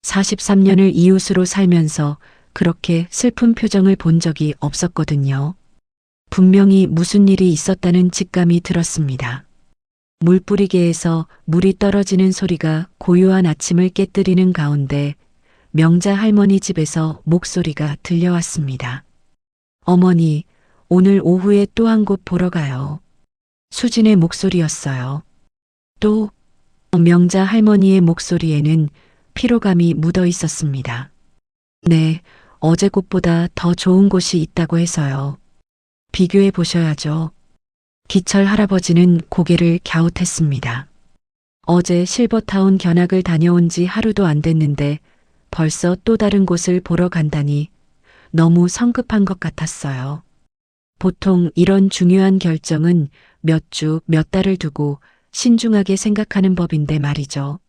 Speaker 1: 43년을 이웃으로 살면서 그렇게 슬픈 표정을 본 적이 없었거든요. 분명히 무슨 일이 있었다는 직감이 들었습니다. 물뿌리개에서 물이 떨어지는 소리가 고요한 아침을 깨뜨리는 가운데 명자 할머니 집에서 목소리가 들려왔습니다. 어머니, 오늘 오후에 또 한 곳 보러 가요. 수진의 목소리였어요. 또 명자 할머니의 목소리에는 피로감이 묻어 있었습니다. 네, 어제 곳보다 더 좋은 곳이 있다고 해서요. 비교해 보셔야죠. 기철 할아버지는 고개를 갸웃했습니다. 어제 실버타운 견학을 다녀온 지 하루도 안 됐는데 벌써 또 다른 곳을 보러 간다니 너무 성급한 것 같았어요. 보통 이런 중요한 결정은 몇 주, 몇 달을 두고 신중하게 생각하는 법인데 말이죠.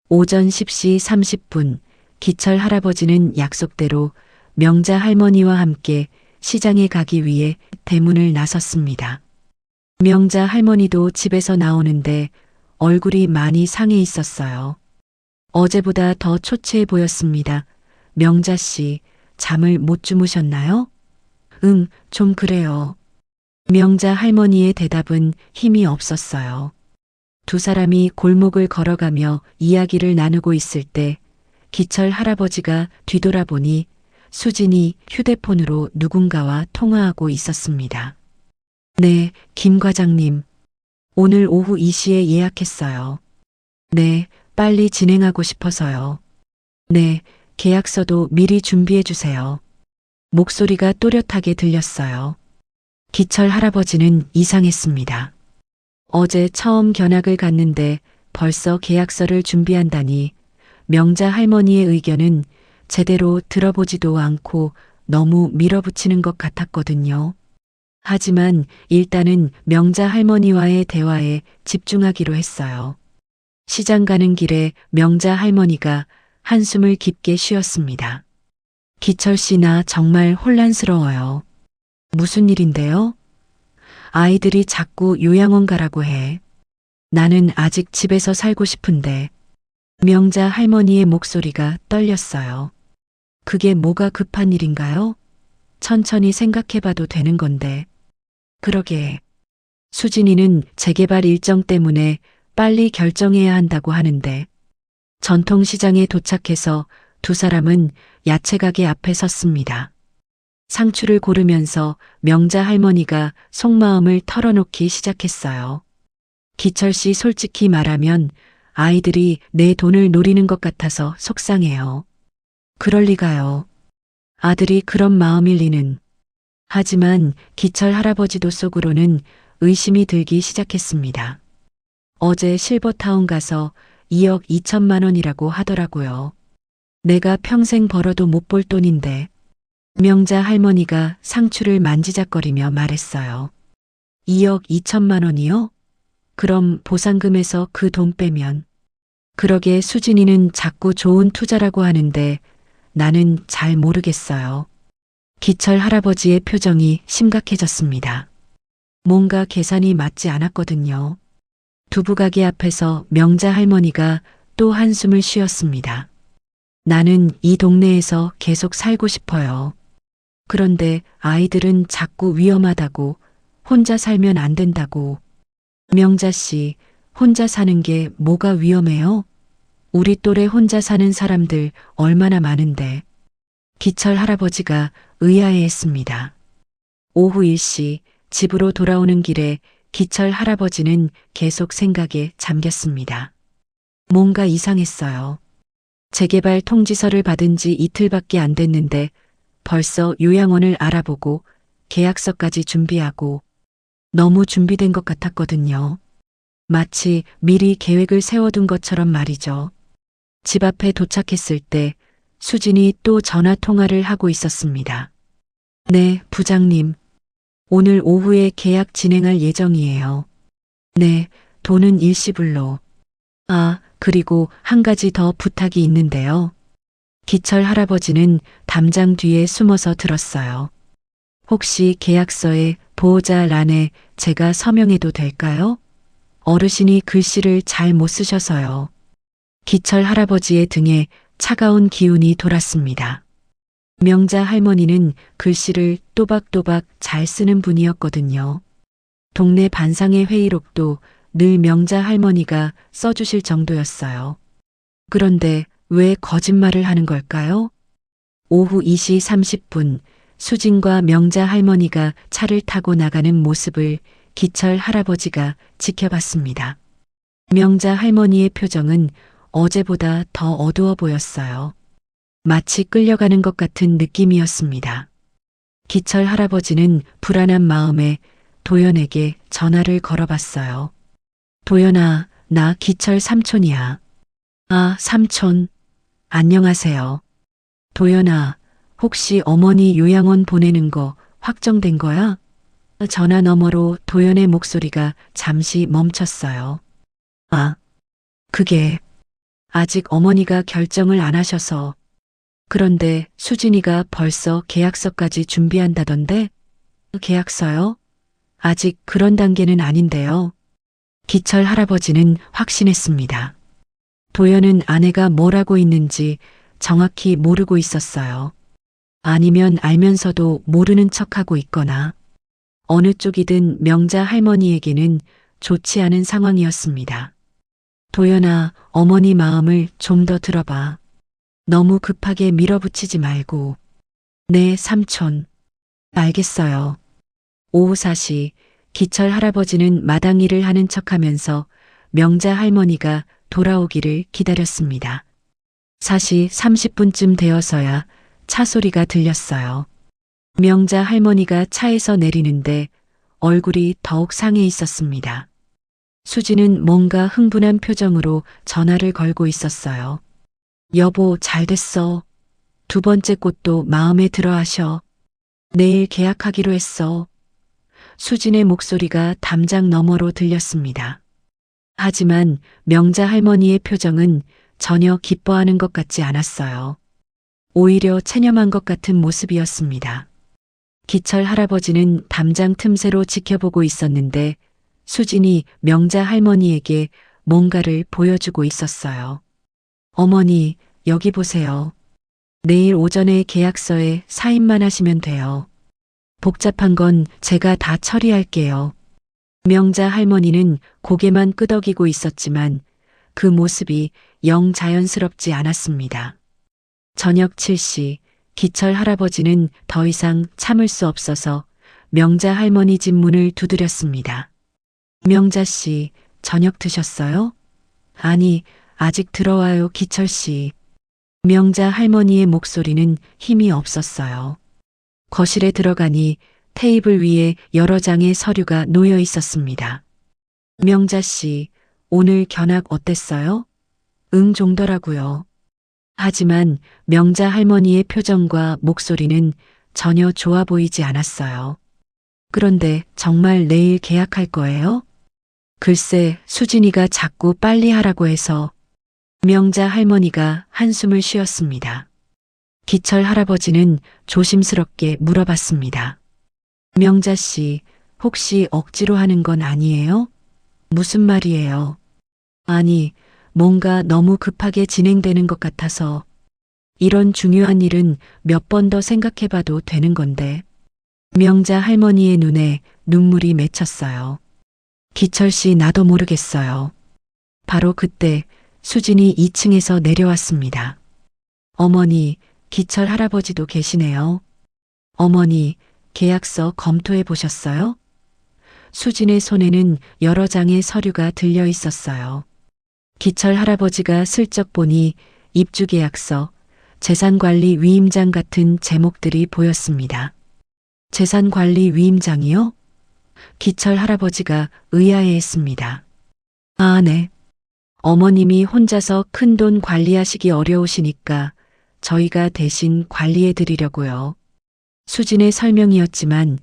Speaker 1: 오전 10시 30분 기철 할아버지는 약속대로 명자 할머니와 함께 시장에 가기 위해 대문을 나섰습니다. 명자 할머니도 집에서 나오는데 얼굴이 많이 상해 있었어요. 어제보다 더 초췌해 보였습니다. 명자 씨, 잠을 못 주무셨나요? 응, 좀 그래요. 명자 할머니의 대답은 힘이 없었어요. 두 사람이 골목을 걸어가며 이야기를 나누고 있을 때 기철 할아버지가 뒤돌아보니 수진이 휴대폰으로 누군가와 통화하고 있었습니다. 네, 김 과장님. 오늘 오후 2시에 예약했어요. 네, 빨리 진행하고 싶어서요. 네, 계약서도 미리 준비해 주세요. 목소리가 또렷하게 들렸어요. 기철 할아버지는 이상했습니다. 어제 처음 견학을 갔는데 벌써 계약서를 준비한다니 명자 할머니의 의견은 제대로 들어보지도 않고 너무 밀어붙이는 것 같았거든요. 하지만 일단은 명자 할머니와의 대화에 집중하기로 했어요. 시장 가는 길에 명자 할머니가 한숨을 깊게 쉬었습니다. 기철 씨, 나 정말 혼란스러워요. 무슨 일인데요? 아이들이 자꾸 요양원 가라고 해. 나는 아직 집에서 살고 싶은데. 명자 할머니의 목소리가 떨렸어요. 그게 뭐가 급한 일인가요? 천천히 생각해봐도 되는 건데. 그러게. 수진이는 재개발 일정 때문에 빨리 결정해야 한다고 하는데. 전통시장에 도착해서 두 사람은 야채가게 앞에 섰습니다. 상추를 고르면서 명자 할머니가 속마음을 털어놓기 시작했어요. 기철 씨, 솔직히 말하면 아이들이 내 돈을 노리는 것 같아서 속상해요. 그럴 리가요. 아들이 그런 마음일 리는. 하지만 기철 할아버지도 속으로는 의심이 들기 시작했습니다. 어제 실버타운 가서 2억 2천만 원이라고 하더라고요. 내가 평생 벌어도 못 볼 돈인데. 명자 할머니가 상추를 만지작거리며 말했어요. 2억 2천만 원이요? 그럼 보상금에서 그 돈 빼면. 그러게 수진이는 자꾸 좋은 투자라고 하는데 나는 잘 모르겠어요. 기철 할아버지의 표정이 심각해졌습니다. 뭔가 계산이 맞지 않았거든요. 두부가게 앞에서 명자 할머니가 또 한숨을 쉬었습니다. 나는 이 동네에서 계속 살고 싶어요. 그런데 아이들은 자꾸 위험하다고, 혼자 살면 안 된다고. 명자 씨, 혼자 사는 게 뭐가 위험해요? 우리 또래 혼자 사는 사람들 얼마나 많은데. 기철 할아버지가 의아해했습니다. 오후 1시 집으로 돌아오는 길에 기철 할아버지는 계속 생각에 잠겼습니다. 뭔가 이상했어요. 재개발 통지서를 받은 지 이틀밖에 안 됐는데 벌써 요양원을 알아보고 계약서까지 준비하고 너무 준비된 것 같았거든요. 마치 미리 계획을 세워둔 것처럼 말이죠. 집 앞에 도착했을 때 수진이 또 전화 통화를 하고 있었습니다. 네, 부장님. 오늘 오후에 계약 진행할 예정이에요. 네, 돈은 일시불로. 아, 그리고 한 가지 더 부탁이 있는데요. 기철 할아버지는 담장 뒤에 숨어서 들었어요. 혹시 계약서에 보호자欄에 제가 서명해도 될까요? 어르신이 글씨를 잘 못 쓰셔서요. 기철 할아버지의 등에 차가운 기운이 돌았습니다. 명자 할머니는 글씨를 또박또박 잘 쓰는 분이었거든요. 동네 반상의 회의록도 늘 명자 할머니가 써주실 정도였어요. 그런데 왜 거짓말을 하는 걸까요? 오후 2시 30분 수진과 명자 할머니가 차를 타고 나가는 모습을 기철 할아버지가 지켜봤습니다. 명자 할머니의 표정은 어제보다 더 어두워 보였어요. 마치 끌려가는 것 같은 느낌이었습니다. 기철 할아버지는 불안한 마음에 도연에게 전화를 걸어봤어요. 도연아, 나 기철 삼촌이야. 아, 삼촌. 안녕하세요. 도연아, 혹시 어머니 요양원 보내는 거 확정된 거야? 전화 너머로 도연의 목소리가 잠시 멈췄어요. 아, 그게 아직 어머니가 결정을 안 하셔서. 그런데 수진이가 벌써 계약서까지 준비한다던데? 계약서요? 아직 그런 단계는 아닌데요. 기철 할아버지는 확신했습니다. 도연은 아내가 뭘 하고 있는지 정확히 모르고 있었어요. 아니면 알면서도 모르는 척하고 있거나 어느 쪽이든 명자 할머니에게는 좋지 않은 상황이었습니다. 도연아, 어머니 마음을 좀 더 들어봐. 너무 급하게 밀어붙이지 말고. 네, 삼촌. 알겠어요. 오후 4시 기철 할아버지는 마당 일을 하는 척하면서 명자 할머니가 돌아오기를 기다렸습니다. 4시 30분쯤 되어서야 차 소리가 들렸어요. 명자 할머니가 차에서 내리는데 얼굴이 더욱 상해 있었습니다. 수지는 뭔가 흥분한 표정으로 전화를 걸고 있었어요. 여보, 잘 됐어. 두 번째 꽃도 마음에 들어 하셔. 내일 계약하기로 했어. 수진의 목소리가 담장 너머로 들렸습니다. 하지만 명자 할머니의 표정은 전혀 기뻐하는 것 같지 않았어요. 오히려 체념한 것 같은 모습이었습니다. 기철 할아버지는 담장 틈새로 지켜보고 있었는데 수진이 명자 할머니에게 뭔가를 보여주고 있었어요. 어머니, 여기 보세요. 내일 오전에 계약서에 사인만 하시면 돼요. 복잡한 건 제가 다 처리할게요. 명자 할머니는 고개만 끄덕이고 있었지만 그 모습이 영 자연스럽지 않았습니다. 저녁 7시 기철 할아버지는 더 이상 참을 수 없어서 명자 할머니 집 문을 두드렸습니다. 명자 씨, 저녁 드셨어요? 아니, 아직 들어와요, 기철 씨. 명자 할머니의 목소리는 힘이 없었어요. 거실에 들어가니 테이블 위에 여러 장의 서류가 놓여 있었습니다. 명자 씨, 오늘 견학 어땠어요? 응 정도라고요. 하지만 명자 할머니의 표정과 목소리는 전혀 좋아 보이지 않았어요. 그런데 정말 내일 계약할 거예요? 글쎄, 수진이가 자꾸 빨리 하라고 해서. 명자 할머니가 한숨을 쉬었습니다. 기철 할아버지는 조심스럽게 물어봤습니다. 명자 씨, 혹시 억지로 하는 건 아니에요? 무슨 말이에요? 아니, 뭔가 너무 급하게 진행되는 것 같아서. 이런 중요한 일은 몇 번 더 생각해 봐도 되는 건데. 명자 할머니의 눈에 눈물이 맺혔어요. 기철 씨, 나도 모르겠어요. 바로 그때 수진이 2층에서 내려왔습니다. 어머니, 기철 할아버지도 계시네요. 어머니, 계약서 검토해 보셨어요? 수진의 손에는 여러 장의 서류가 들려 있었어요. 기철 할아버지가 슬쩍 보니 입주계약서, 재산관리 위임장 같은 제목들이 보였습니다. 재산관리 위임장이요? 기철 할아버지가 의아해했습니다. 아, 네. 어머님이 혼자서 큰돈 관리하시기 어려우시니까 저희가 대신 관리해 드리려고요. 수진의 설명이었지만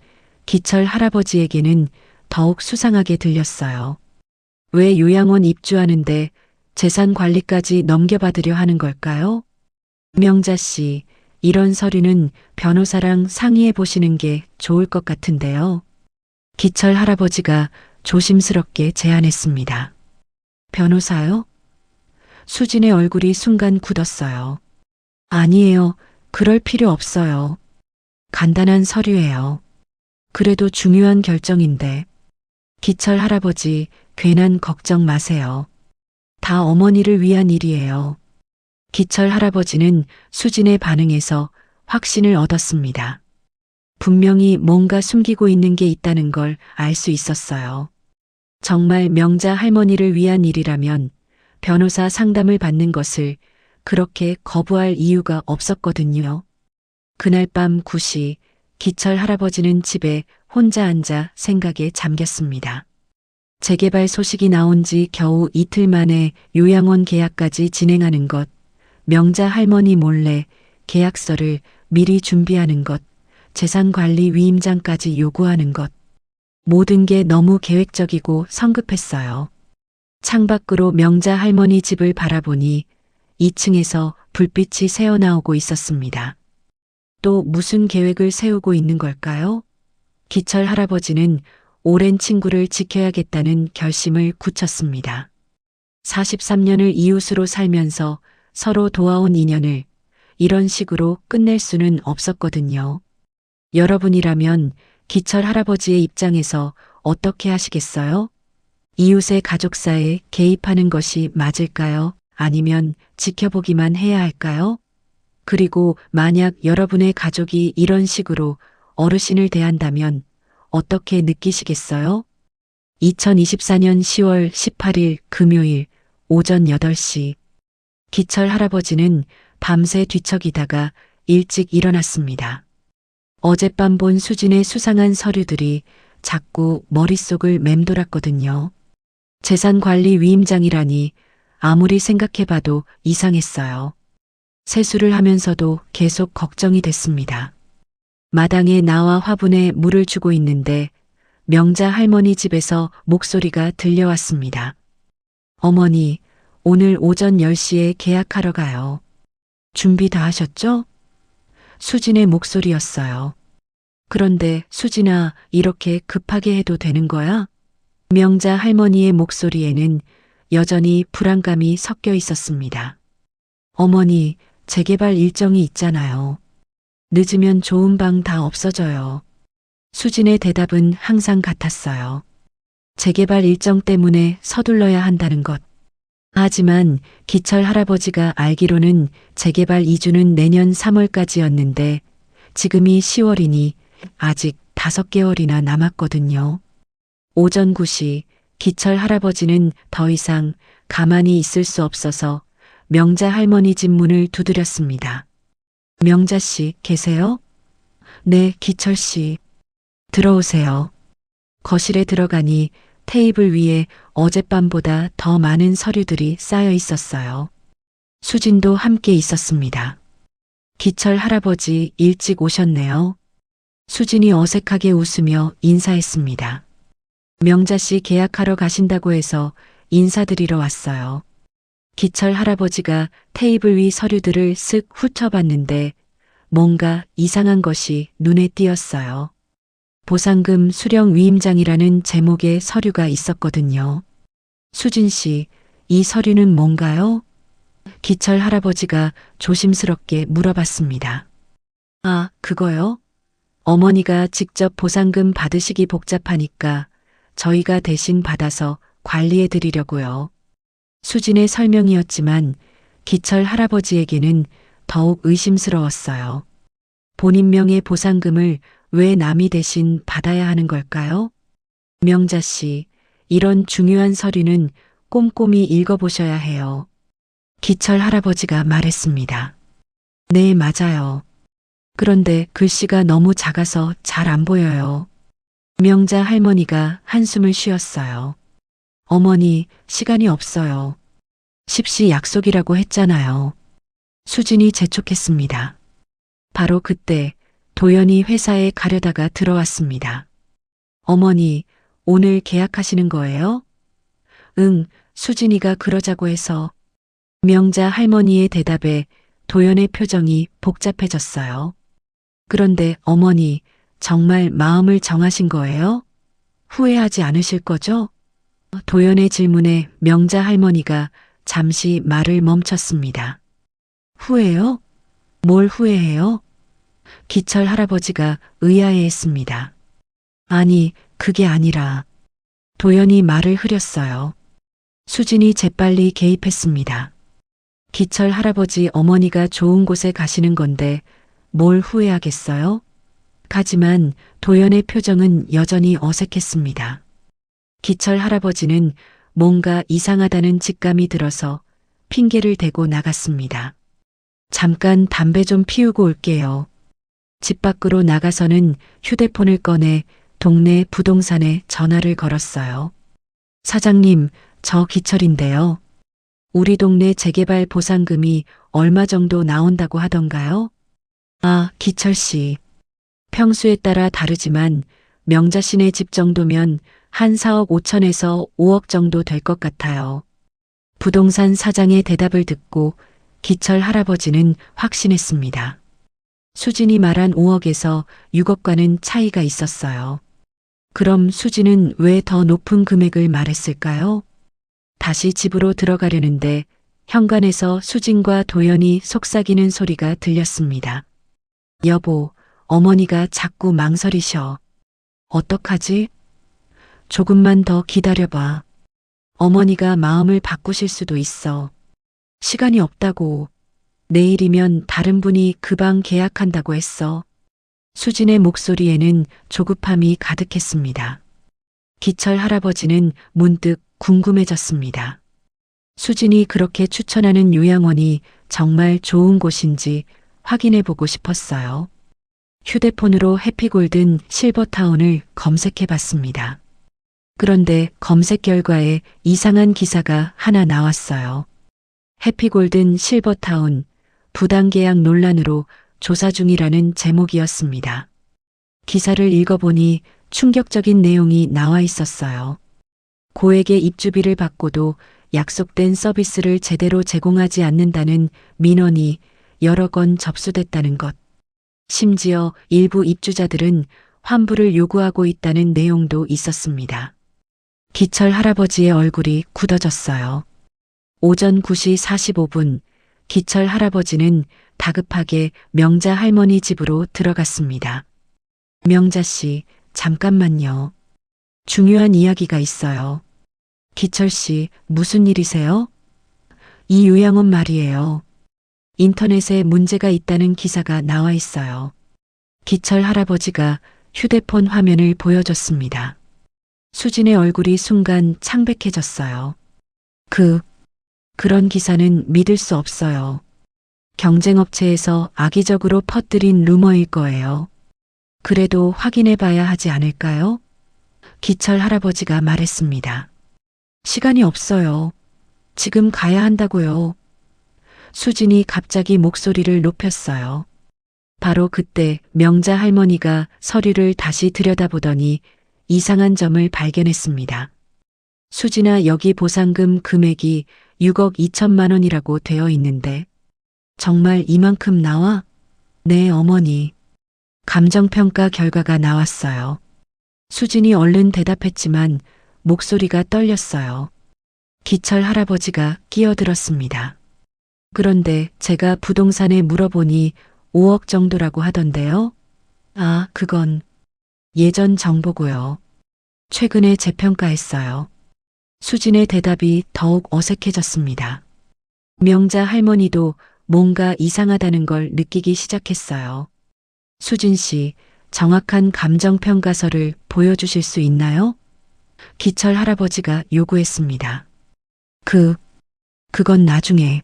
Speaker 1: 기철 할아버지에게는 더욱 수상하게 들렸어요. 왜 요양원 입주하는데 재산 관리까지 넘겨받으려 하는 걸까요? 명자 씨, 이런 서류는 변호사랑 상의해 보시는 게 좋을 것 같은데요. 기철 할아버지가 조심스럽게 제안했습니다. 변호사요? 수진의 얼굴이 순간 굳었어요. 아니에요. 그럴 필요 없어요. 간단한 서류예요. 그래도 중요한 결정인데. 기철 할아버지, 괜한 걱정 마세요. 다 어머니를 위한 일이에요. 기철 할아버지는 수진의 반응에서 확신을 얻었습니다. 분명히 뭔가 숨기고 있는 게 있다는 걸 알 수 있었어요. 정말 명자 할머니를 위한 일이라면 변호사 상담을 받는 것을 그렇게 거부할 이유가 없었거든요. 그날 밤 9시 기철 할아버지는 집에 혼자 앉아 생각에 잠겼습니다. 재개발 소식이 나온 지 겨우 이틀 만에 요양원 계약까지 진행하는 것, 명자 할머니 몰래 계약서를 미리 준비하는 것, 재산관리 위임장까지 요구하는 것. 모든 게 너무 계획적이고 성급했어요. 창밖으로 명자 할머니 집을 바라보니 2층에서 불빛이 새어나오고 있었습니다. 또 무슨 계획을 세우고 있는 걸까요? 기철 할아버지는 오랜 친구를 지켜야겠다는 결심을 굳혔습니다. 43년을 이웃으로 살면서 서로 도와온 인연을 이런 식으로 끝낼 수는 없었거든요. 여러분이라면 기철 할아버지의 입장에서 어떻게 하시겠어요? 이웃의 가족사에 개입하는 것이 맞을까요? 아니면 지켜보기만 해야 할까요? 그리고 만약 여러분의 가족이 이런 식으로 어르신을 대한다면 어떻게 느끼시겠어요? 2024년 10월 18일 금요일 오전 8시 기철 할아버지는 밤새 뒤척이다가 일찍 일어났습니다. 어젯밤 본 수진의 수상한 서류들이 자꾸 머릿속을 맴돌았거든요. 재산관리 위임장이라니 아무리 생각해봐도 이상했어요. 세수를 하면서도 계속 걱정이 됐습니다. 마당에 나와 화분에 물을 주고 있는데 명자 할머니 집에서 목소리가 들려왔습니다. 어머니, 오늘 오전 10시에 계약하러 가요. 준비 다 하셨죠? 수진의 목소리였어요. 그런데 수진아, 이렇게 급하게 해도 되는 거야? 명자 할머니의 목소리에는 여전히 불안감이 섞여 있었습니다. 어머니, 재개발 일정이 있잖아요. 늦으면 좋은 방 다 없어져요. 수진의 대답은 항상 같았어요. 재개발 일정 때문에 서둘러야 한다는 것. 하지만 기철 할아버지가 알기로는 재개발 이주는 내년 3월까지였는데 지금이 10월이니 아직 5개월이나 남았거든요. 오전 9시 기철 할아버지는 더 이상 가만히 있을 수 없어서 명자 할머니 집 문을 두드렸습니다. 명자 씨, 계세요? 네, 기철 씨. 들어오세요. 거실에 들어가니 테이블 위에 어젯밤보다 더 많은 서류들이 쌓여 있었어요. 수진도 함께 있었습니다. 기철 할아버지 일찍 오셨네요. 수진이 어색하게 웃으며 인사했습니다. 명자 씨 계약하러 가신다고 해서 인사드리러 왔어요. 기철 할아버지가 테이블 위 서류들을 쓱 훑어봤는데 뭔가 이상한 것이 눈에 띄었어요. 보상금 수령 위임장이라는 제목의 서류가 있었거든요. 수진 씨, 이 서류는 뭔가요? 기철 할아버지가 조심스럽게 물어봤습니다. 아, 그거요? 어머니가 직접 보상금 받으시기 복잡하니까 저희가 대신 받아서 관리해 드리려고요. 수진의 설명이었지만 기철 할아버지에게는 더욱 의심스러웠어요. 본인 명의 보상금을 왜 남이 대신 받아야 하는 걸까요? 명자 씨, 이런 중요한 서류는 꼼꼼히 읽어보셔야 해요. 기철 할아버지가 말했습니다. 네, 맞아요. 그런데 글씨가 너무 작아서 잘 안 보여요. 명자 할머니가 한숨을 쉬었어요. 어머니, 시간이 없어요. 십시 약속이라고 했잖아요. 수진이 재촉했습니다. 바로 그때 도연이 회사에 가려다가 들어왔습니다. 어머니, 오늘 계약하시는 거예요? 응, 수진이가 그러자고 해서. 명자 할머니의 대답에 도연의 표정이 복잡해졌어요. 그런데 어머니, 정말 마음을 정하신 거예요? 후회하지 않으실 거죠? 도연의 질문에 명자 할머니가 잠시 말을 멈췄습니다. 후회요? 뭘 후회해요? 기철 할아버지가 의아해했습니다. 아니, 그게 아니라. 도연이 말을 흐렸어요. 수진이 재빨리 개입했습니다. 기철 할아버지 어머니가 좋은 곳에 가시는 건데 뭘 후회하겠어요? 하지만 도연의 표정은 여전히 어색했습니다. 기철 할아버지는 뭔가 이상하다는 직감이 들어서 핑계를 대고 나갔습니다. 잠깐 담배 좀 피우고 올게요. 집 밖으로 나가서는 휴대폰을 꺼내 동네 부동산에 전화를 걸었어요. 사장님, 저 기철인데요. 우리 동네 재개발 보상금이 얼마 정도 나온다고 하던가요? 아, 기철 씨. 평수에 따라 다르지만 명자 씨네 집 정도면 한 4억 5천에서 5억 정도 될 것 같아요. 부동산 사장의 대답을 듣고 기철 할아버지는 확신했습니다. 수진이 말한 5억에서 6억과는 차이가 있었어요. 그럼 수진은 왜 더 높은 금액을 말했을까요? 다시 집으로 들어가려는데 현관에서 수진과 도연이 속삭이는 소리가 들렸습니다. 여보, 어머니가 자꾸 망설이셔. 어떡하지? 조금만 더 기다려봐. 어머니가 마음을 바꾸실 수도 있어. 시간이 없다고. 내일이면 다른 분이 그 방 계약한다고 했어. 수진의 목소리에는 조급함이 가득했습니다. 기철 할아버지는 문득 궁금해졌습니다. 수진이 그렇게 추천하는 요양원이 정말 좋은 곳인지 확인해 보고 싶었어요. 휴대폰으로 해피골든 실버타운을 검색해 봤습니다. 그런데 검색 결과에 이상한 기사가 하나 나왔어요. 해피골든 실버타운 부당계약 논란으로 조사 중이라는 제목이었습니다. 기사를 읽어보니 충격적인 내용이 나와 있었어요. 고액의 입주비를 받고도 약속된 서비스를 제대로 제공하지 않는다는 민원이 여러 건 접수됐다는 것. 심지어 일부 입주자들은 환불을 요구하고 있다는 내용도 있었습니다. 기철 할아버지의 얼굴이 굳어졌어요. 오전 9시 45분 기철 할아버지는 다급하게 명자 할머니 집으로 들어갔습니다. 명자 씨, 잠깐만요. 중요한 이야기가 있어요. 기철 씨, 무슨 일이세요? 이 요양원 말이에요. 인터넷에 문제가 있다는 기사가 나와 있어요. 기철 할아버지가 휴대폰 화면을 보여줬습니다. 수진의 얼굴이 순간 창백해졌어요. 그런 기사는 믿을 수 없어요. 경쟁업체에서 악의적으로 퍼뜨린 루머일 거예요. 그래도 확인해 봐야 하지 않을까요? 기철 할아버지가 말했습니다. 시간이 없어요. 지금 가야 한다고요. 수진이 갑자기 목소리를 높였어요. 바로 그때 명자 할머니가 서류를 다시 들여다보더니 이상한 점을 발견했습니다. 수진아, 여기 보상금 금액이 6억 2천만 원이라고 되어 있는데 정말 이만큼 나와? 네, 어머니. 감정평가 결과가 나왔어요. 수진이 얼른 대답했지만 목소리가 떨렸어요. 기철 할아버지가 끼어들었습니다. 그런데 제가 부동산에 물어보니 5억 정도라고 하던데요. 아, 그건 예전 정보고요. 최근에 재평가했어요. 수진의 대답이 더욱 어색해졌습니다. 명자 할머니도 뭔가 이상하다는 걸 느끼기 시작했어요. 수진 씨, 정확한 감정평가서를 보여주실 수 있나요? 기철 할아버지가 요구했습니다. 그건 나중에.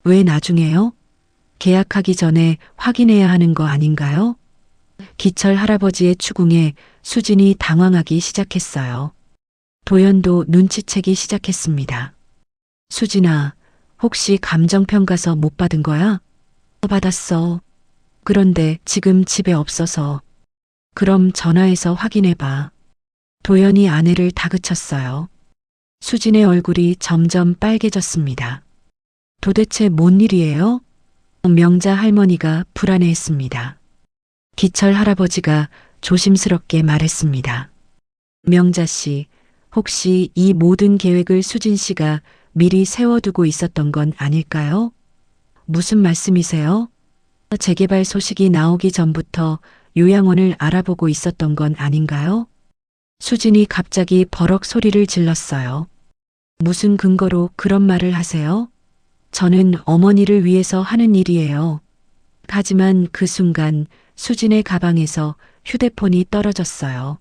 Speaker 1: 왜 나중에요? 계약하기 전에 확인해야 하는 거 아닌가요? 기철 할아버지의 추궁에 수진이 당황하기 시작했어요. 도연도 눈치채기 시작했습니다. 수진아, 혹시 감정평가서 못 받은 거야? 받았어. 그런데 지금 집에 없어서. 그럼 전화해서 확인해봐. 도연이 아내를 다그쳤어요. 수진의 얼굴이 점점 빨개졌습니다. 도대체 뭔 일이에요? 명자 할머니가 불안해했습니다. 기철 할아버지가 조심스럽게 말했습니다. 명자 씨, 혹시 이 모든 계획을 수진 씨가 미리 세워두고 있었던 건 아닐까요? 무슨 말씀이세요? 재개발 소식이 나오기 전부터 요양원을 알아보고 있었던 건 아닌가요? 수진이 갑자기 버럭 소리를 질렀어요. 무슨 근거로 그런 말을 하세요? 저는 어머니를 위해서 하는 일이에요. 하지만 그 순간 수진의 가방에서 휴대폰이 떨어졌어요.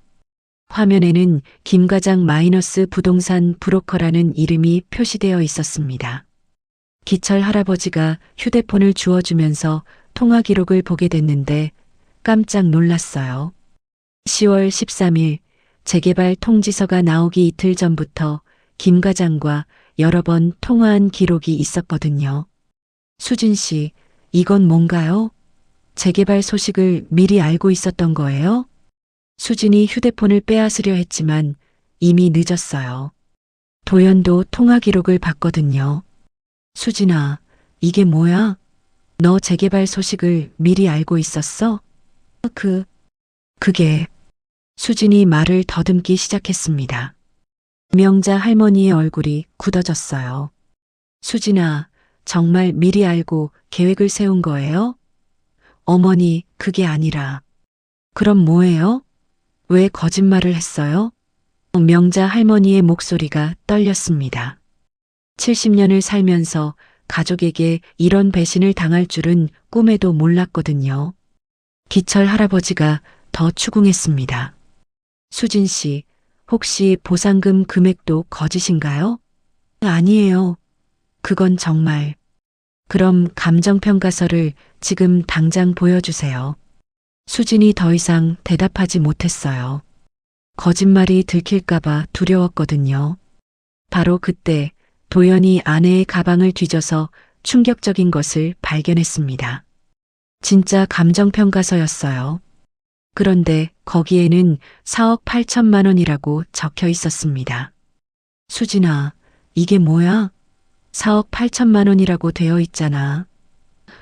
Speaker 1: 화면에는 김 과장 마이너스 부동산 브로커라는 이름이 표시되어 있었습니다. 기철 할아버지가 휴대폰을 주워주면서 통화 기록을 보게 됐는데 깜짝 놀랐어요. 10월 13일 재개발 통지서가 나오기 이틀 전부터 김 과장과 여러 번 통화한 기록이 있었거든요. 수진 씨, 이건 뭔가요? 재개발 소식을 미리 알고 있었던 거예요? 수진이 휴대폰을 빼앗으려 했지만 이미 늦었어요. 도연도 통화 기록을 봤거든요. 수진아, 이게 뭐야? 너 재개발 소식을 미리 알고 있었어? 그게. 수진이 말을 더듬기 시작했습니다. 명자 할머니의 얼굴이 굳어졌어요. 수진아, 정말 미리 알고 계획을 세운 거예요? 어머니, 그게 아니라. 그럼 뭐예요? 왜 거짓말을 했어요? 명자 할머니의 목소리가 떨렸습니다. 70년을 살면서 가족에게 이런 배신을 당할 줄은 꿈에도 몰랐거든요. 기철 할아버지가 더 추궁했습니다. 수진 씨, 혹시 보상금 금액도 거짓인가요? 아니에요. 그건 정말. 그럼 감정평가서를 지금 당장 보여주세요. 수진이 더 이상 대답하지 못했어요. 거짓말이 들킬까봐 두려웠거든요. 바로 그때 도연이 아내의 가방을 뒤져서 충격적인 것을 발견했습니다. 진짜 감정평가서였어요. 그런데 거기에는 4억 8천만 원이라고 적혀 있었습니다. 수진아, 이게 뭐야? 4억 8천만 원이라고 되어 있잖아.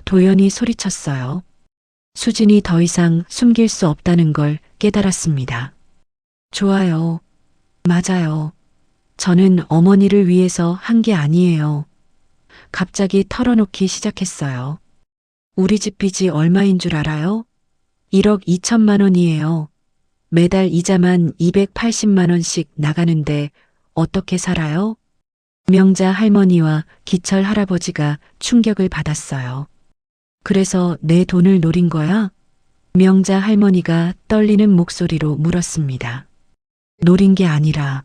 Speaker 1: 도연이 소리쳤어요. 수진이 더 이상 숨길 수 없다는 걸 깨달았습니다. 좋아요. 맞아요. 저는 어머니를 위해서 한 게 아니에요. 갑자기 털어놓기 시작했어요. 우리 집 빚이 얼마인 줄 알아요? 1억 2천만 원이에요. 매달 이자만 280만 원씩 나가는데 어떻게 살아요? 명자 할머니와 기철 할아버지가 충격을 받았어요. 그래서 내 돈을 노린 거야? 명자 할머니가 떨리는 목소리로 물었습니다. 노린 게 아니라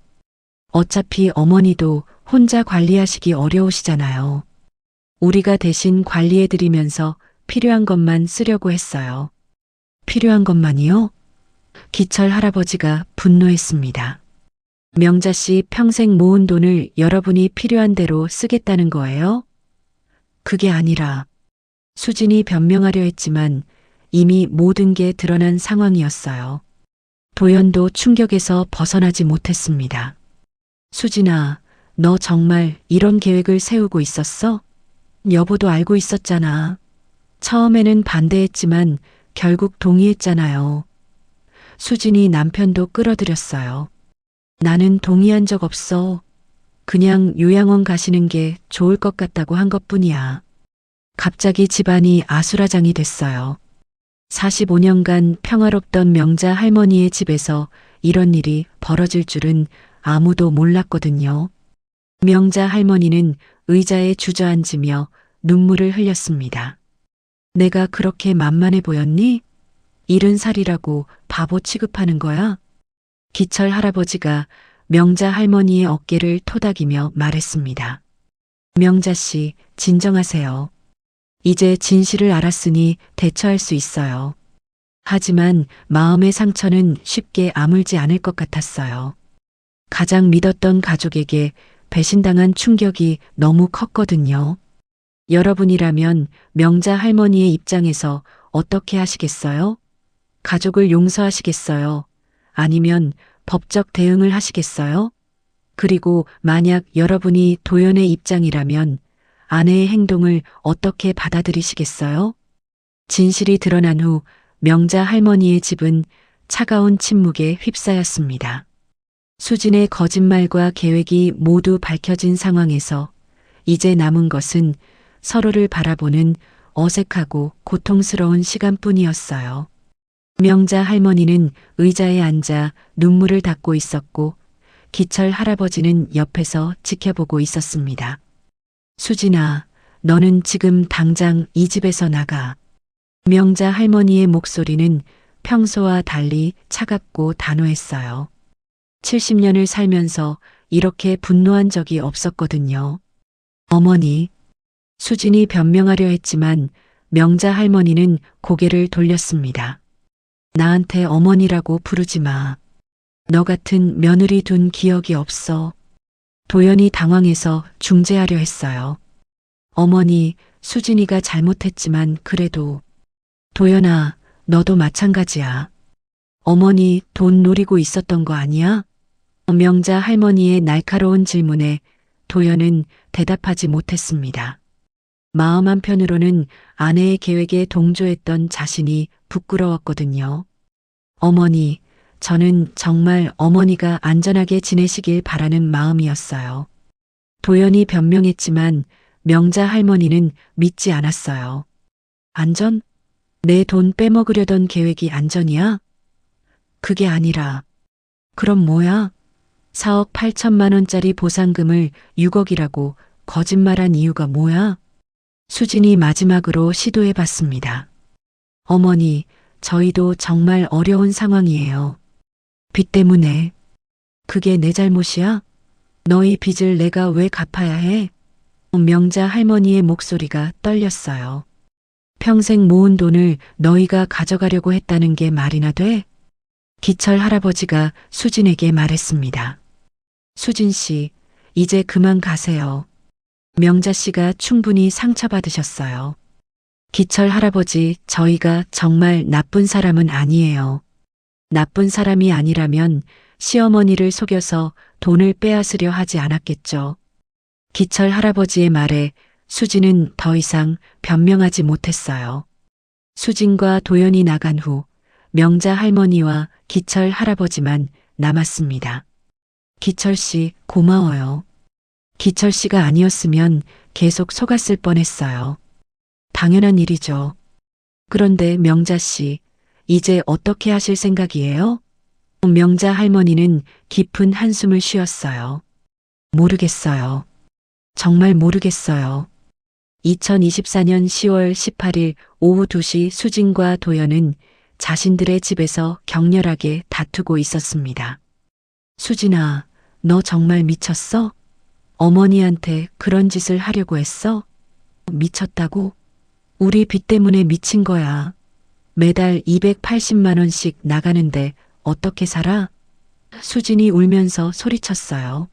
Speaker 1: 어차피 어머니도 혼자 관리하시기 어려우시잖아요. 우리가 대신 관리해드리면서 필요한 것만 쓰려고 했어요. 필요한 것만이요? 기철 할아버지가 분노했습니다. 명자 씨 평생 모은 돈을 여러분이 필요한 대로 쓰겠다는 거예요? 그게 아니라 수진이 변명하려 했지만 이미 모든 게 드러난 상황이었어요. 도연도 충격에서 벗어나지 못했습니다. 수진아, 너 정말 이런 계획을 세우고 있었어? 여보도 알고 있었잖아. 처음에는 반대했지만 결국 동의했잖아요. 수진이 남편도 끌어들였어요. 나는 동의한 적 없어. 그냥 요양원 가시는 게 좋을 것 같다고 한 것뿐이야. 갑자기 집안이 아수라장이 됐어요. 45년간 평화롭던 명자 할머니의 집에서 이런 일이 벌어질 줄은 아무도 몰랐거든요. 명자 할머니는 의자에 주저앉으며 눈물을 흘렸습니다. 내가 그렇게 만만해 보였니? 70살이라고 바보 취급하는 거야? 기철 할아버지가 명자 할머니의 어깨를 토닥이며 말했습니다. 명자 씨, 진정하세요. 이제 진실을 알았으니 대처할 수 있어요. 하지만 마음의 상처는 쉽게 아물지 않을 것 같았어요. 가장 믿었던 가족에게 배신당한 충격이 너무 컸거든요. 여러분이라면 명자 할머니의 입장에서 어떻게 하시겠어요? 가족을 용서하시겠어요? 아니면 법적 대응을 하시겠어요? 그리고 만약 여러분이 도연의 입장이라면 아내의 행동을 어떻게 받아들이시겠어요? 진실이 드러난 후 명자 할머니의 집은 차가운 침묵에 휩싸였습니다. 수진의 거짓말과 계획이 모두 밝혀진 상황에서 이제 남은 것은 서로를 바라보는 어색하고 고통스러운 시간뿐이었어요. 명자 할머니는 의자에 앉아 눈물을 닦고 있었고 기철 할아버지는 옆에서 지켜보고 있었습니다. 수진아, 너는 지금 당장 이 집에서 나가. 명자 할머니의 목소리는 평소와 달리 차갑고 단호했어요. 70년을 살면서 이렇게 분노한 적이 없었거든요. 어머니, 수진이 변명하려 했지만 명자 할머니는 고개를 돌렸습니다. 나한테 어머니라고 부르지 마. 너 같은 며느리 둔 기억이 없어. 도연이 당황해서 중재하려 했어요. 어머니, 수진이가 잘못했지만 그래도. 도연아, 너도 마찬가지야. 어머니 돈 노리고 있었던 거 아니야? 명자 할머니의 날카로운 질문에 도연은 대답하지 못했습니다. 마음 한편으로는 아내의 계획에 동조했던 자신이 부끄러웠거든요. 어머니, 저는 정말 어머니가 안전하게 지내시길 바라는 마음이었어요. 도연이 변명했지만 명자 할머니는 믿지 않았어요. 안전? 내 돈 빼먹으려던 계획이 안전이야? 그게 아니라. 그럼 뭐야? 4억 8천만 원짜리 보상금을 6억이라고 거짓말한 이유가 뭐야? 수진이 마지막으로 시도해봤습니다. 어머니, 저희도 정말 어려운 상황이에요. 빚 때문에. 그게 내 잘못이야? 너희 빚을 내가 왜 갚아야 해? 명자 할머니의 목소리가 떨렸어요. 평생 모은 돈을 너희가 가져가려고 했다는 게 말이나 돼? 기철 할아버지가 수진에게 말했습니다. 수진 씨, 이제 그만 가세요. 명자 씨가 충분히 상처받으셨어요. 기철 할아버지, 저희가 정말 나쁜 사람은 아니에요. 나쁜 사람이 아니라면 시어머니를 속여서 돈을 빼앗으려 하지 않았겠죠. 기철 할아버지의 말에 수진은 더 이상 변명하지 못했어요. 수진과 도연이 나간 후 명자 할머니와 기철 할아버지만 남았습니다. 기철 씨, 고마워요. 기철 씨가 아니었으면 계속 속았을 뻔했어요. 당연한 일이죠. 그런데 명자 씨, 이제 어떻게 하실 생각이에요? 명자 할머니는 깊은 한숨을 쉬었어요. 모르겠어요. 정말 모르겠어요. 2024년 10월 18일 오후 2시 수진과 도연은 자신들의 집에서 격렬하게 다투고 있었습니다. 수진아, 너 정말 미쳤어? 어머니한테 그런 짓을 하려고 했어? 미쳤다고? 우리 빚 때문에 미친 거야. 매달 280만 원씩 나가는데 어떻게 살아? 수진이 울면서 소리쳤어요.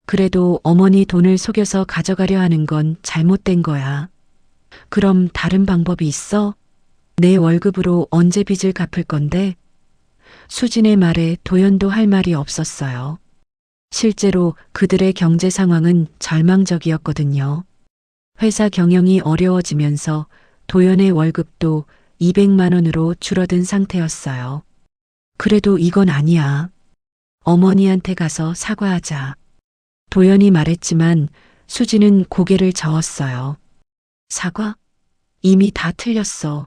Speaker 1: 그래도 어머니 돈을 속여서 가져가려 하는 건 잘못된 거야. 그럼 다른 방법이 있어? 내 월급으로 언제 빚을 갚을 건데? 수진의 말에 도연도 할 말이 없었어요. 실제로 그들의 경제 상황은 절망적이었거든요. 회사 경영이 어려워지면서 도연의 월급도 200만 원으로 줄어든 상태였어요. 그래도 이건 아니야. 어머니한테 가서 사과하자. 도연이 말했지만 수지는 고개를 저었어요. 사과? 이미 다 틀렸어.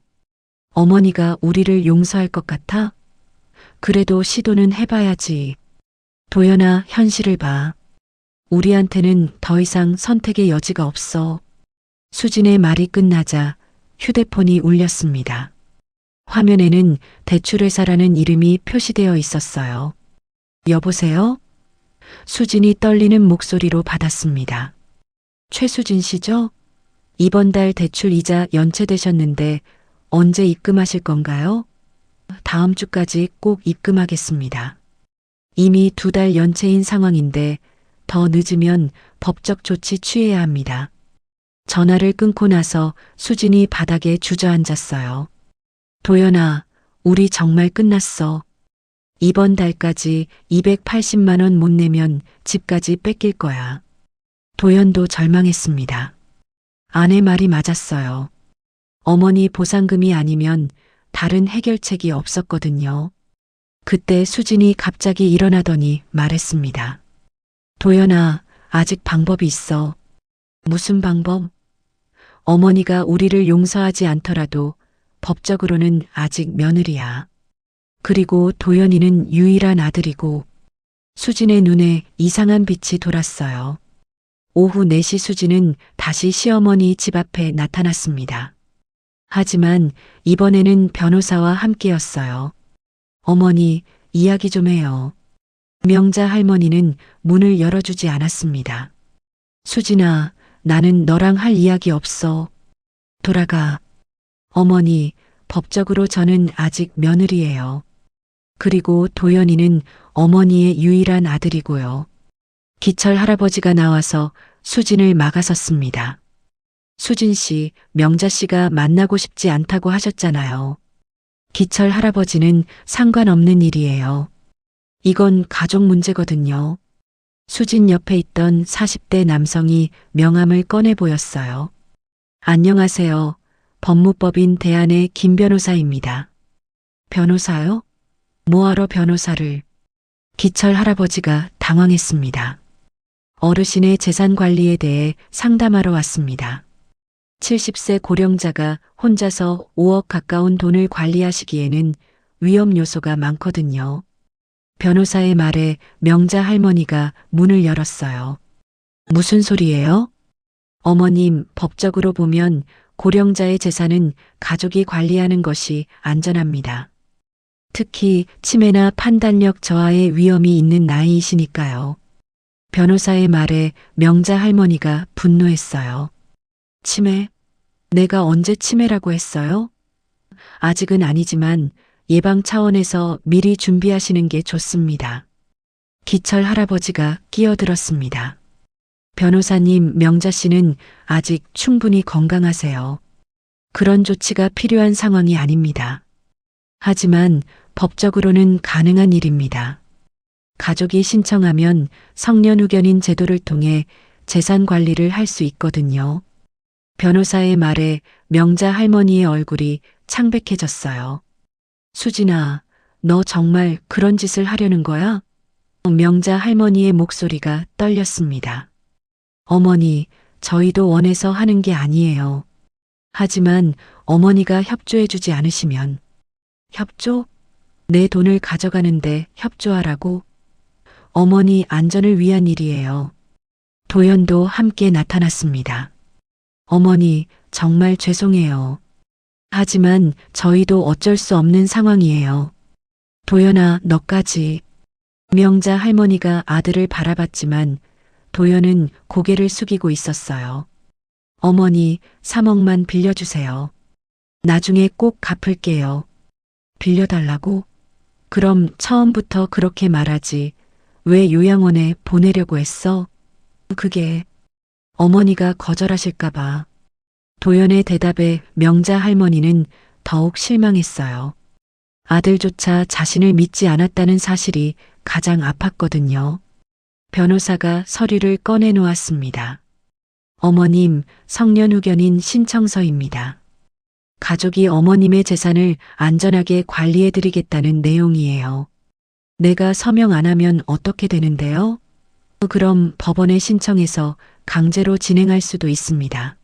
Speaker 1: 어머니가 우리를 용서할 것 같아? 그래도 시도는 해봐야지. 도연아, 현실을 봐. 우리한테는 더 이상 선택의 여지가 없어. 수진의 말이 끝나자 휴대폰이 울렸습니다. 화면에는 대출회사라는 이름이 표시되어 있었어요. 여보세요? 수진이 떨리는 목소리로 받았습니다. 최수진 씨죠? 이번 달 대출 이자 연체되셨는데 언제 입금하실 건가요? 다음 주까지 꼭 입금하겠습니다. 이미 2달 연체인 상황인데 더 늦으면 법적 조치 취해야 합니다. 전화를 끊고 나서 수진이 바닥에 주저앉았어요. 도연아, 우리 정말 끝났어. 이번 달까지 280만 원 못 내면 집까지 뺏길 거야. 도연도 절망했습니다. 아내 말이 맞았어요. 어머니 보상금이 아니면 다른 해결책이 없었거든요. 그때 수진이 갑자기 일어나더니 말했습니다. 도연아, 아직 방법이 있어. 무슨 방법? 어머니가 우리를 용서하지 않더라도 법적으로는 아직 며느리야. 그리고 도연이는 유일한 아들이고. 수진의 눈에 이상한 빛이 돌았어요. 오후 4시 수진은 다시 시어머니 집 앞에 나타났습니다. 하지만 이번에는 변호사와 함께였어요. 어머니, 이야기 좀 해요. 명자 할머니는 문을 열어주지 않았습니다. 수진아, 나는 너랑 할 이야기 없어. 돌아가. 어머니, 법적으로 저는 아직 며느리예요. 그리고 도연이는 어머니의 유일한 아들이고요. 기철 할아버지가 나와서 수진을 막아섰습니다. 수진 씨, 명자 씨가 만나고 싶지 않다고 하셨잖아요. 기철 할아버지는 상관없는 일이에요. 이건 가족 문제거든요. 수진 옆에 있던 40대 남성이 명함을 꺼내 보였어요. 안녕하세요. 법무법인 대안의 김 변호사입니다. 변호사요? 뭐하러 변호사를? 기철 할아버지가 당황했습니다. 어르신의 재산 관리에 대해 상담하러 왔습니다. 70세 고령자가 혼자서 5억 가까운 돈을 관리하시기에는 위험 요소가 많거든요. 변호사의 말에 명자 할머니가 문을 열었어요. 무슨 소리예요? 어머님, 법적으로 보면 고령자의 재산은 가족이 관리하는 것이 안전합니다. 특히 치매나 판단력 저하의 위험이 있는 나이이시니까요. 변호사의 말에 명자 할머니가 분노했어요. 치매? 내가 언제 치매라고 했어요? 아직은 아니지만 예방 차원에서 미리 준비하시는 게 좋습니다. 기철 할아버지가 끼어들었습니다. 변호사님, 명자 씨는 아직 충분히 건강하세요. 그런 조치가 필요한 상황이 아닙니다. 하지만 법적으로는 가능한 일입니다. 가족이 신청하면 성년후견인 제도를 통해 재산 관리를 할 수 있거든요. 변호사의 말에 명자 할머니의 얼굴이 창백해졌어요. 수진아, 너 정말 그런 짓을 하려는 거야? 명자 할머니의 목소리가 떨렸습니다. 어머니, 저희도 원해서 하는 게 아니에요. 하지만 어머니가 협조해주지 않으시면. 협조? 내 돈을 가져가는데 협조하라고? 어머니 안전을 위한 일이에요. 도연도 함께 나타났습니다. 어머니, 정말 죄송해요. 하지만 저희도 어쩔 수 없는 상황이에요. 도연아, 너까지. 명자 할머니가 아들을 바라봤지만 도연은 고개를 숙이고 있었어요. 어머니, 3억만 빌려주세요. 나중에 꼭 갚을게요. 빌려달라고? 그럼 처음부터 그렇게 말하지. 왜 요양원에 보내려고 했어? 그게 어머니가 거절하실까봐. 도연의 대답에 명자 할머니는 더욱 실망했어요. 아들조차 자신을 믿지 않았다는 사실이 가장 아팠거든요. 변호사가 서류를 꺼내 놓았습니다. 어머님, 성년후견인 신청서입니다. 가족이 어머님의 재산을 안전하게 관리해드리겠다는 내용이에요. 내가 서명 안 하면 어떻게 되는데요? 그럼 법원에 신청해서 강제로 진행할 수도 있습니다.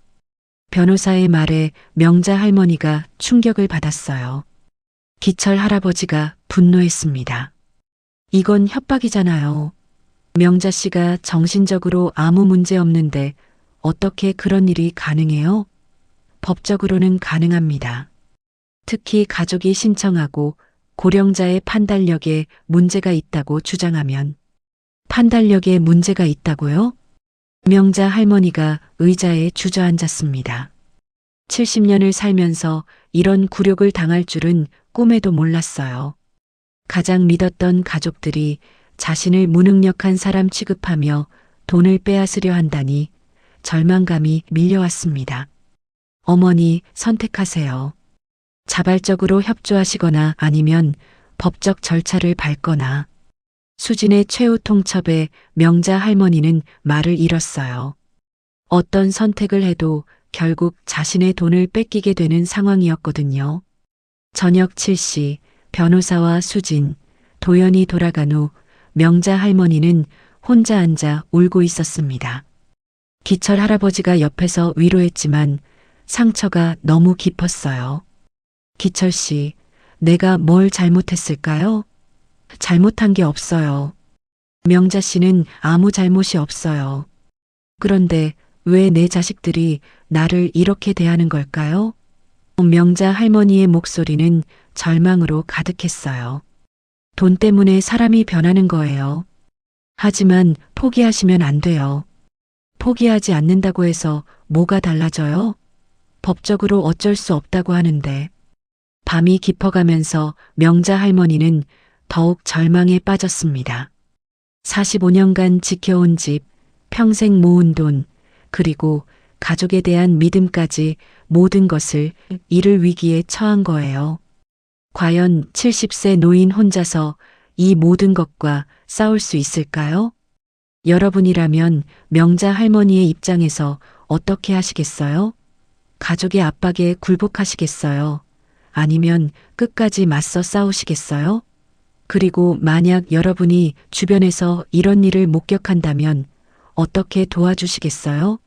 Speaker 1: 변호사의 말에 명자 할머니가 충격을 받았어요. 기철 할아버지가 분노했습니다. 이건 협박이잖아요. 명자 씨가 정신적으로 아무 문제 없는데 어떻게 그런 일이 가능해요? 법적으로는 가능합니다. 특히 가족이 신청하고 고령자의 판단력에 문제가 있다고 주장하면. 판단력에 문제가 있다고요? 명자 할머니가 의자에 주저앉았습니다. 70년을 살면서 이런 굴욕을 당할 줄은 꿈에도 몰랐어요. 가장 믿었던 가족들이 자신을 무능력한 사람 취급하며 돈을 빼앗으려 한다니 절망감이 밀려왔습니다. 어머니, 선택하세요. 자발적으로 협조하시거나 아니면 법적 절차를 밟거나. 수진의 최후 통첩에 명자 할머니는 말을 잃었어요. 어떤 선택을 해도 결국 자신의 돈을 뺏기게 되는 상황이었거든요. 저녁 7시 변호사와 수진, 도연이 돌아간 후 명자 할머니는 혼자 앉아 울고 있었습니다. 기철 할아버지가 옆에서 위로했지만 상처가 너무 깊었어요. 기철 씨, 내가 뭘 잘못했을까요? 잘못한 게 없어요. 명자 씨는 아무 잘못이 없어요. 그런데 왜 내 자식들이 나를 이렇게 대하는 걸까요? 명자 할머니의 목소리는 절망으로 가득했어요. 돈 때문에 사람이 변하는 거예요. 하지만 포기하시면 안 돼요. 포기하지 않는다고 해서 뭐가 달라져요? 법적으로 어쩔 수 없다고 하는데. 밤이 깊어가면서 명자 할머니는 더욱 절망에 빠졌습니다. 45년간 지켜온 집, 평생 모은 돈, 그리고 가족에 대한 믿음까지 모든 것을 잃을 위기에 처한 거예요. 과연 70세 노인 혼자서 이 모든 것과 싸울 수 있을까요? 여러분이라면 명자 할머니의 입장에서 어떻게 하시겠어요? 가족의 압박에 굴복하시겠어요? 아니면 끝까지 맞서 싸우시겠어요? 그리고 만약 여러분이 주변에서 이런 일을 목격한다면 어떻게 도와주시겠어요?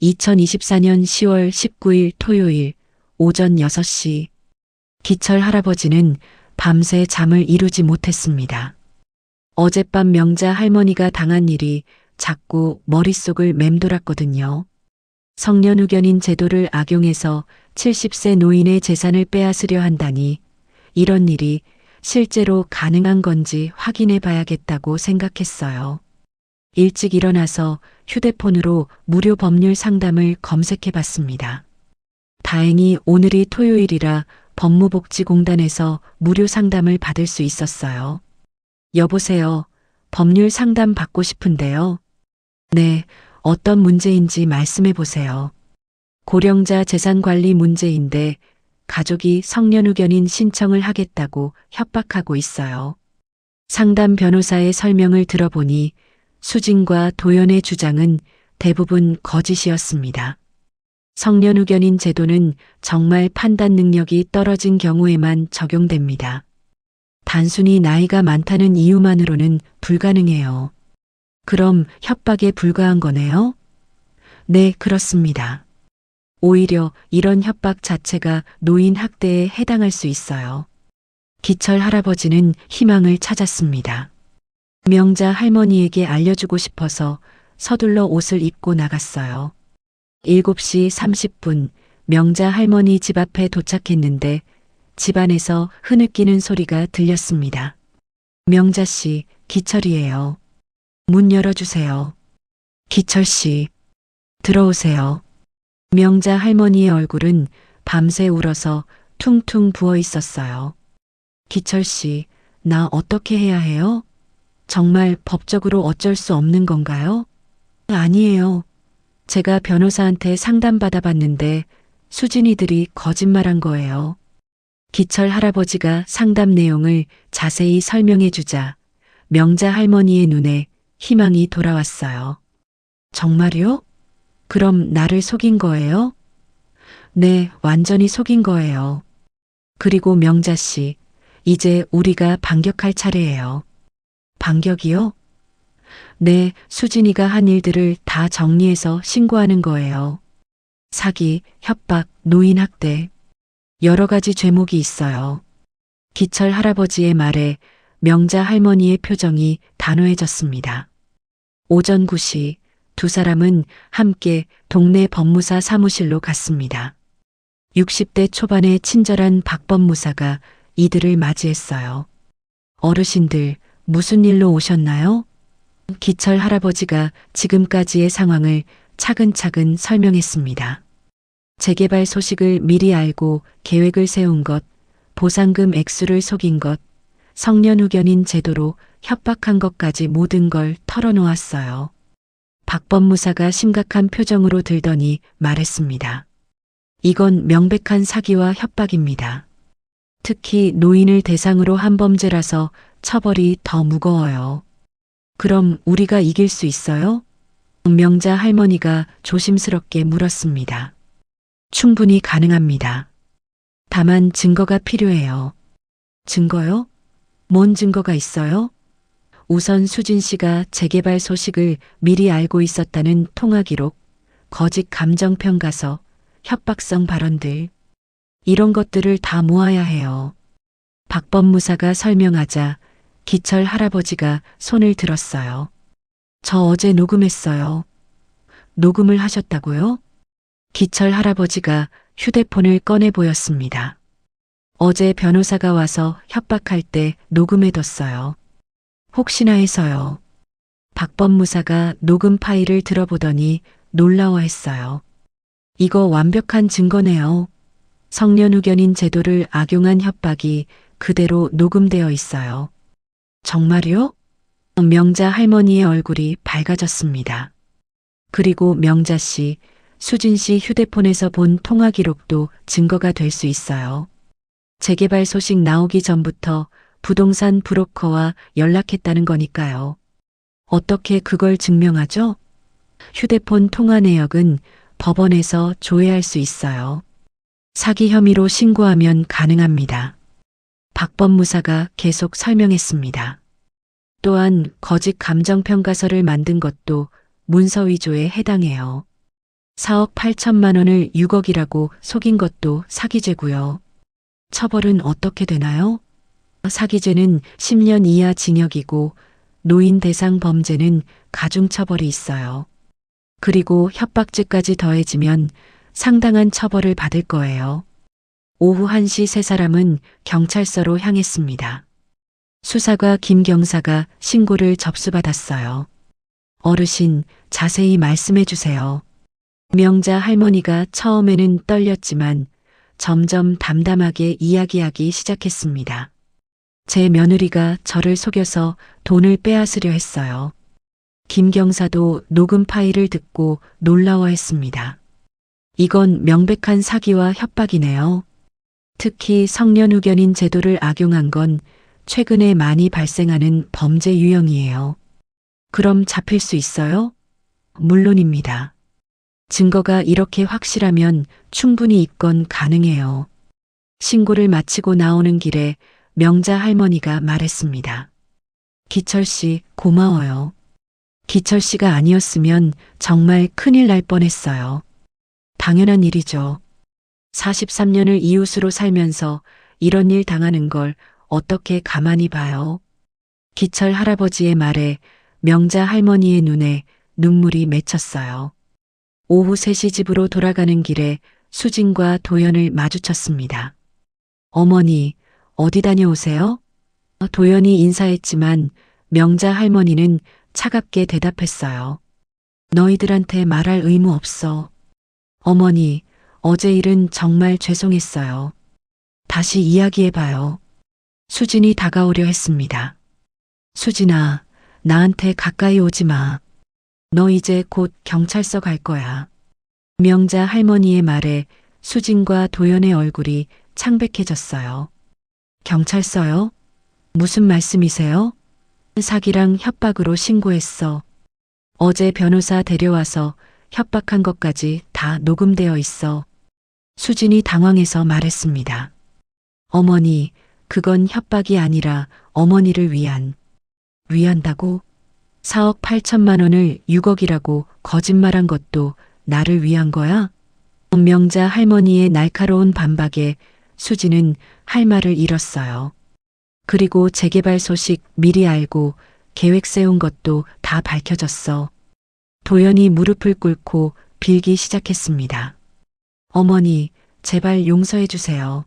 Speaker 1: 2024년 10월 19일 토요일 오전 6시 기철 할아버지는 밤새 잠을 이루지 못했습니다. 어젯밤 명자 할머니가 당한 일이 자꾸 머릿속을 맴돌았거든요. 성년후견인 제도를 악용해서 70세 노인의 재산을 빼앗으려 한다니 이런 일이 실제로 가능한 건지 확인해 봐야겠다고 생각했어요. 일찍 일어나서 휴대폰으로 무료 법률 상담을 검색해 봤습니다. 다행히 오늘이 토요일이라 법무복지공단에서 무료 상담을 받을 수 있었어요. 여보세요. 법률 상담 받고 싶은데요. 네, 어떤 문제인지 말씀해 보세요. 고령자 재산관리 문제인데 가족이 성년후견인 신청을 하겠다고 협박하고 있어요. 상담 변호사의 설명을 들어보니 수진과 도연의 주장은 대부분 거짓이었습니다. 성년후견인 제도는 정말 판단 능력이 떨어진 경우에만 적용됩니다. 단순히 나이가 많다는 이유만으로는 불가능해요. 그럼 협박에 불과한 거네요? 네, 그렇습니다. 오히려 이런 협박 자체가 노인 학대에 해당할 수 있어요. 기철 할아버지는 희망을 찾았습니다. 명자 할머니에게 알려주고 싶어서 서둘러 옷을 입고 나갔어요. 7시 30분 명자 할머니 집 앞에 도착했는데 집안에서 흐느끼는 소리가 들렸습니다. 명자 씨, 기철이에요. 문 열어주세요. 기철 씨, 들어오세요. 명자 할머니의 얼굴은 밤새 울어서 퉁퉁 부어 있었어요. 기철 씨, 나 어떻게 해야 해요? 정말 법적으로 어쩔 수 없는 건가요? 아니에요. 제가 변호사한테 상담받아 봤는데 수진이들이 거짓말한 거예요. 기철 할아버지가 상담 내용을 자세히 설명해 주자 명자 할머니의 눈에 희망이 돌아왔어요. 정말요? 그럼 나를 속인 거예요? 네, 완전히 속인 거예요. 그리고 명자 씨, 이제 우리가 반격할 차례예요. 반격이요? 네, 수진이가 한 일들을 다 정리해서 신고하는 거예요. 사기, 협박, 노인 학대. 여러 가지 죄목이 있어요. 기철 할아버지의 말에 명자 할머니의 표정이 단호해졌습니다. 오전 9시 두 사람은 함께 동네 법무사 사무실로 갔습니다. 60대 초반의 친절한 박 법무사가 이들을 맞이했어요. 어르신들, 무슨 일로 오셨나요? 기철 할아버지가 지금까지의 상황을 차근차근 설명했습니다. 재개발 소식을 미리 알고 계획을 세운 것, 보상금 액수를 속인 것, 성년 후견인 제도로 협박한 것까지 모든 걸 털어놓았어요. 박 법무사가 심각한 표정으로 들더니 말했습니다. 이건 명백한 사기와 협박입니다. 특히 노인을 대상으로 한 범죄라서 처벌이 더 무거워요. 그럼 우리가 이길 수 있어요? 명자 할머니가 조심스럽게 물었습니다. 충분히 가능합니다. 다만 증거가 필요해요. 증거요? 뭔 증거가 있어요? 우선 수진 씨가 재개발 소식을 미리 알고 있었다는 통화 기록, 거짓 감정평가서, 협박성 발언들. 이런 것들을 다 모아야 해요. 박 법무사가 설명하자 기철 할아버지가 손을 들었어요. 저 어제 녹음했어요. 녹음을 하셨다고요? 기철 할아버지가 휴대폰을 꺼내 보였습니다. 어제 변호사가 와서 협박할 때 녹음해뒀어요. 혹시나 해서요. 박 법무사가 녹음 파일을 들어보더니 놀라워했어요. 이거 완벽한 증거네요. 성년 후견인 제도를 악용한 협박이 그대로 녹음되어 있어요. 정말요? 명자 할머니의 얼굴이 밝아졌습니다. 그리고 명자 씨, 수진 씨 휴대폰에서 본 통화 기록도 증거가 될 수 있어요. 재개발 소식 나오기 전부터 부동산 브로커와 연락했다는 거니까요. 어떻게 그걸 증명하죠? 휴대폰 통화 내역은 법원에서 조회할 수 있어요. 사기 혐의로 신고하면 가능합니다. 박 법무사가 계속 설명했습니다. 또한 거짓 감정평가서를 만든 것도 문서 위조에 해당해요. 4억 8천만 원을 6억이라고 속인 것도 사기죄고요. 처벌은 어떻게 되나요? 사기죄는 10년 이하 징역이고 노인 대상 범죄는 가중처벌이 있어요. 그리고 협박죄까지 더해지면 상당한 처벌을 받을 거예요. 오후 1시 세 사람은 경찰서로 향했습니다. 수사과 김 경사가 신고를 접수받았어요. 어르신, 자세히 말씀해 주세요. 명자 할머니가 처음에는 떨렸지만 점점 담담하게 이야기하기 시작했습니다. 제 며느리가 저를 속여서 돈을 빼앗으려 했어요. 김 경사도 녹음 파일을 듣고 놀라워했습니다. 이건 명백한 사기와 협박이네요. 특히 성년 후견인 제도를 악용한 건 최근에 많이 발생하는 범죄 유형이에요. 그럼 잡힐 수 있어요? 물론입니다. 증거가 이렇게 확실하면 충분히 입건 가능해요. 신고를 마치고 나오는 길에 명자 할머니가 말했습니다. 기철 씨, 고마워요. 기철 씨가 아니었으면 정말 큰일 날 뻔했어요. 당연한 일이죠. 43년을 이웃으로 살면서 이런 일 당하는 걸 어떻게 가만히 봐요. 기철 할아버지의 말에 명자 할머니의 눈에 눈물이 맺혔어요. 오후 3시 집으로 돌아가는 길에 수진과 도연을 마주쳤습니다. 어머니, 어디 다녀오세요? 도연이 인사했지만 명자 할머니는 차갑게 대답했어요. 너희들한테 말할 의무 없어. 어머니, 어제 일은 정말 죄송했어요. 다시 이야기해봐요. 수진이 다가오려 했습니다. 수진아, 나한테 가까이 오지 마. 너 이제 곧 경찰서 갈 거야. 명자 할머니의 말에 수진과 도연의 얼굴이 창백해졌어요. 경찰서요? 무슨 말씀이세요? 사기랑 협박으로 신고했어. 어제 변호사 데려와서 협박한 것까지 다 녹음되어 있어. 수진이 당황해서 말했습니다. 어머니, 그건 협박이 아니라 어머니를 위한다고? 4억 8천만 원을 6억이라고 거짓말한 것도 나를 위한 거야? 명자 할머니의 날카로운 반박에 수진은 할 말을 잃었어요. 그리고 재개발 소식 미리 알고 계획 세운 것도 다 밝혀졌어. 도연이 무릎을 꿇고 빌기 시작했습니다. 어머니, 제발 용서해 주세요.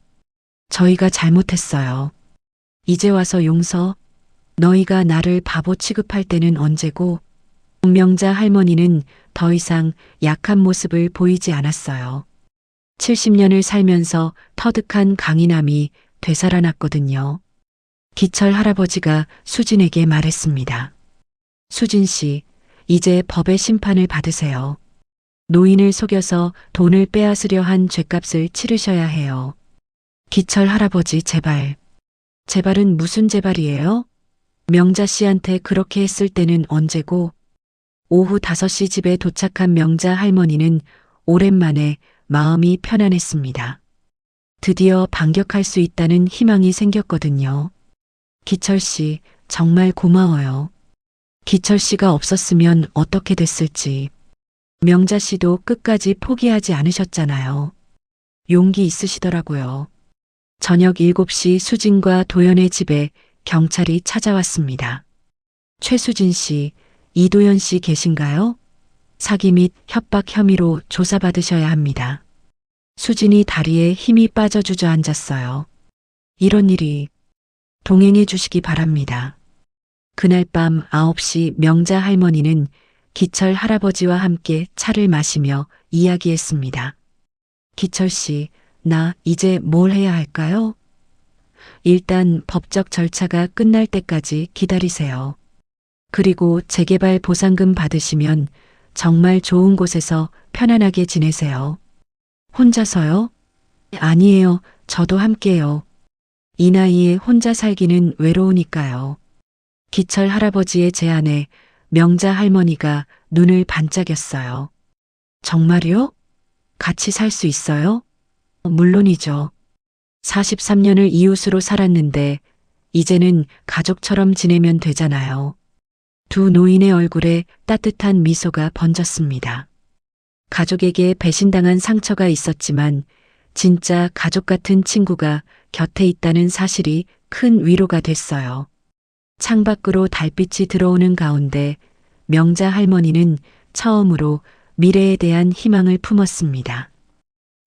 Speaker 1: 저희가 잘못했어요. 이제 와서 용서? 너희가 나를 바보 취급할 때는 언제고? 명자 할머니는 더 이상 약한 모습을 보이지 않았어요. 70년을 살면서 터득한 강인함이 되살아났거든요. 기철 할아버지가 수진에게 말했습니다. 수진 씨, 이제 법의 심판을 받으세요. 노인을 속여서 돈을 빼앗으려 한 죄값을 치르셔야 해요. 기철 할아버지 제발. 제발은 무슨 제발이에요? 명자 씨한테 그렇게 했을 때는 언제고? 오후 5시 집에 도착한 명자 할머니는 오랜만에 마음이 편안했습니다. 드디어 반격할 수 있다는 희망이 생겼거든요. 기철 씨, 정말 고마워요. 기철 씨가 없었으면 어떻게 됐을지. 명자 씨도 끝까지 포기하지 않으셨잖아요. 용기 있으시더라고요. 저녁 7시 수진과 도연의 집에 경찰이 찾아왔습니다. 최수진 씨, 이도연 씨 계신가요? 사기 및 협박 혐의로 조사받으셔야 합니다. 수진이 다리에 힘이 빠져 주저앉았어요. 이런 일이 동행해 주시기 바랍니다. 그날 밤 9시 명자 할머니는 기철 할아버지와 함께 차를 마시며 이야기했습니다. 기철 씨, 나 이제 뭘 해야 할까요? 일단 법적 절차가 끝날 때까지 기다리세요. 그리고 재개발 보상금 받으시면 정말 좋은 곳에서 편안하게 지내세요. 혼자서요? 아니에요. 저도 함께요. 이 나이에 혼자 살기는 외로우니까요. 기철 할아버지의 제안에 명자 할머니가 눈을 반짝였어요. 정말요? 같이 살 수 있어요? 물론이죠. 43년을 이웃으로 살았는데 이제는 가족처럼 지내면 되잖아요. 두 노인의 얼굴에 따뜻한 미소가 번졌습니다. 가족에게 배신당한 상처가 있었지만 진짜 가족 같은 친구가 곁에 있다는 사실이 큰 위로가 됐어요. 창밖으로 달빛이 들어오는 가운데 명자 할머니는 처음으로 미래에 대한 희망을 품었습니다.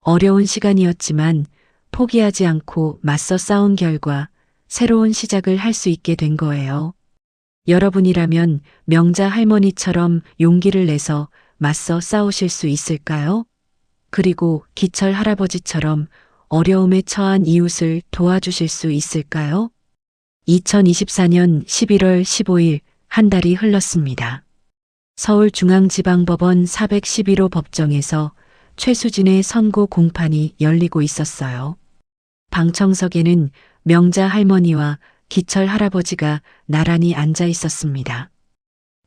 Speaker 1: 어려운 시간이었지만 포기하지 않고 맞서 싸운 결과 새로운 시작을 할 수 있게 된 거예요. 여러분이라면 명자 할머니처럼 용기를 내서 맞서 싸우실 수 있을까요? 그리고 기철 할아버지처럼 어려움에 처한 이웃을 도와주실 수 있을까요? 2024년 11월 15일 한 달이 흘렀습니다. 서울중앙지방법원 411호 법정에서 최수진의 선고 공판이 열리고 있었어요. 방청석에는 명자 할머니와 기철 할아버지가 나란히 앉아 있었습니다.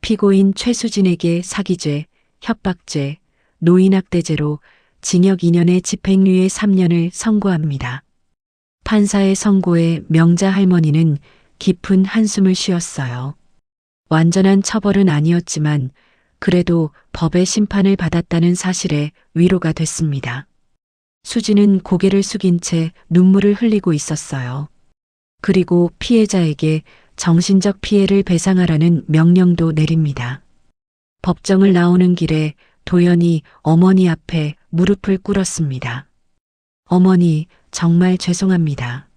Speaker 1: 피고인 최수진에게 사기죄, 협박죄, 노인학대죄로 징역 2년에 집행유예 3년을 선고합니다. 판사의 선고에 명자 할머니는 깊은 한숨을 쉬었어요. 완전한 처벌은 아니었지만 그래도 법의 심판을 받았다는 사실에 위로가 됐습니다. 수진은 고개를 숙인 채 눈물을 흘리고 있었어요. 그리고 피해자에게 정신적 피해를 배상하라는 명령도 내립니다. 법정을 나오는 길에 도연이 어머니 앞에 무릎을 꿇었습니다. 어머니, 정말 죄송합니다.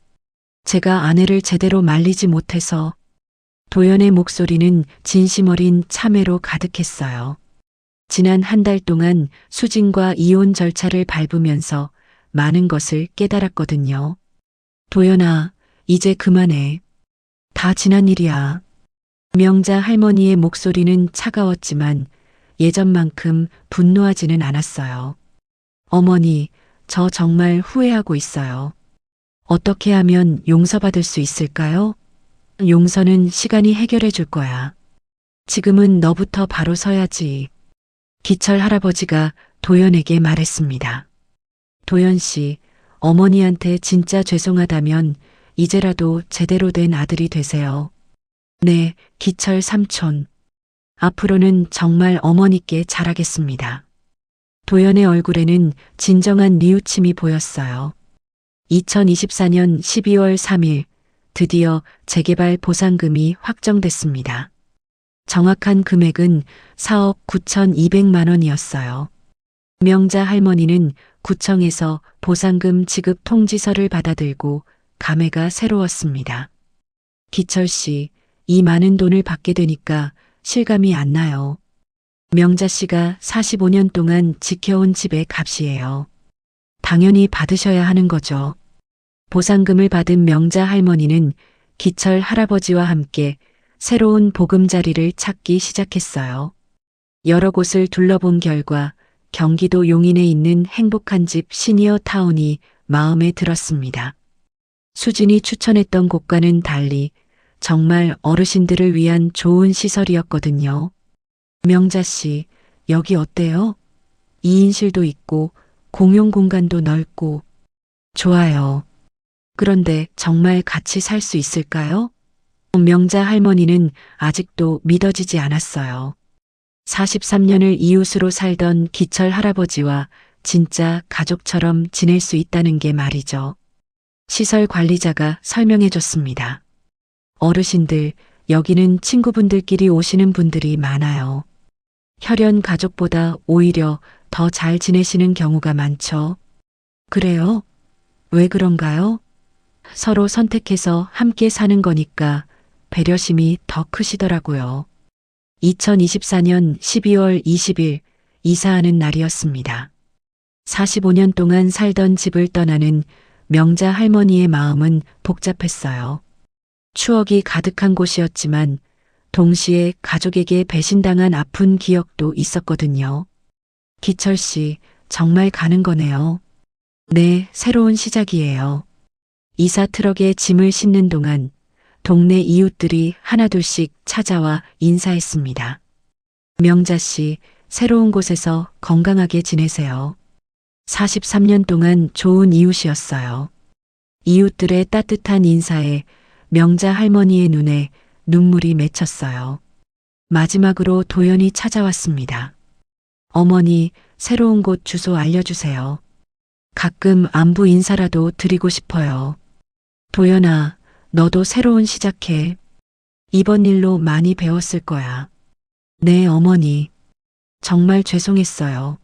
Speaker 1: 제가 아내를 제대로 말리지 못해서. 도연의 목소리는 진심 어린 참회로 가득했어요. 지난 한 달 동안 수진과 이혼 절차를 밟으면서 많은 것을 깨달았거든요. 도연아, 이제 그만해. 다 지난 일이야. 명자 할머니의 목소리는 차가웠지만 예전만큼 분노하지는 않았어요. 어머니, 저 정말 후회하고 있어요. 어떻게 하면 용서받을 수 있을까요? 용서는 시간이 해결해 줄 거야. 지금은 너부터 바로 서야지. 기철 할아버지가 도연에게 말했습니다. 도연 씨, 어머니한테 진짜 죄송하다면 이제라도 제대로 된 아들이 되세요. 네, 기철 삼촌. 앞으로는 정말 어머니께 잘하겠습니다. 도연의 얼굴에는 진정한 뉘우침이 보였어요. 2024년 12월 3일 드디어 재개발 보상금이 확정됐습니다. 정확한 금액은 4억 9,200만 원이었어요. 명자 할머니는 구청에서 보상금 지급 통지서를 받아들고 감회가 새로웠습니다. 기철 씨, 이 많은 돈을 받게 되니까 실감이 안 나요. 명자 씨가 45년 동안 지켜온 집의 값이에요. 당연히 받으셔야 하는 거죠. 보상금을 받은 명자 할머니는 기철 할아버지와 함께 새로운 보금자리를 찾기 시작했어요. 여러 곳을 둘러본 결과 경기도 용인에 있는 행복한 집 시니어 타운이 마음에 들었습니다. 수진이 추천했던 곳과는 달리 정말 어르신들을 위한 좋은 시설이었거든요. 명자 씨, 여기 어때요? 2인실도 있고 공용 공간도 넓고 좋아요. 그런데 정말 같이 살 수 있을까요? 명자 할머니는 아직도 믿어지지 않았어요. 43년을 이웃으로 살던 기철 할아버지와 진짜 가족처럼 지낼 수 있다는 게 말이죠. 시설 관리자가 설명해 줬습니다. 어르신들, 여기는 친구분들끼리 오시는 분들이 많아요. 혈연 가족보다 오히려 더 잘 지내시는 경우가 많죠. 그래요? 왜 그런가요? 서로 선택해서 함께 사는 거니까 배려심이 더 크시더라고요. 2024년 12월 20일 이사하는 날이었습니다. 45년 동안 살던 집을 떠나는 명자 할머니의 마음은 복잡했어요. 추억이 가득한 곳이었지만 동시에 가족에게 배신당한 아픈 기억도 있었거든요. 기철 씨, 정말 가는 거네요. 네, 새로운 시작이에요. 이사 트럭에 짐을 싣는 동안 동네 이웃들이 하나둘씩 찾아와 인사했습니다. 명자 씨, 새로운 곳에서 건강하게 지내세요. 43년 동안 좋은 이웃이었어요. 이웃들의 따뜻한 인사에 명자 할머니의 눈에 눈물이 맺혔어요. 마지막으로 도연이 찾아왔습니다. 어머니, 새로운 곳 주소 알려주세요. 가끔 안부 인사라도 드리고 싶어요. 도연아, 너도 새로운 시작해. 이번 일로 많이 배웠을 거야. 네, 어머니. 정말 죄송했어요.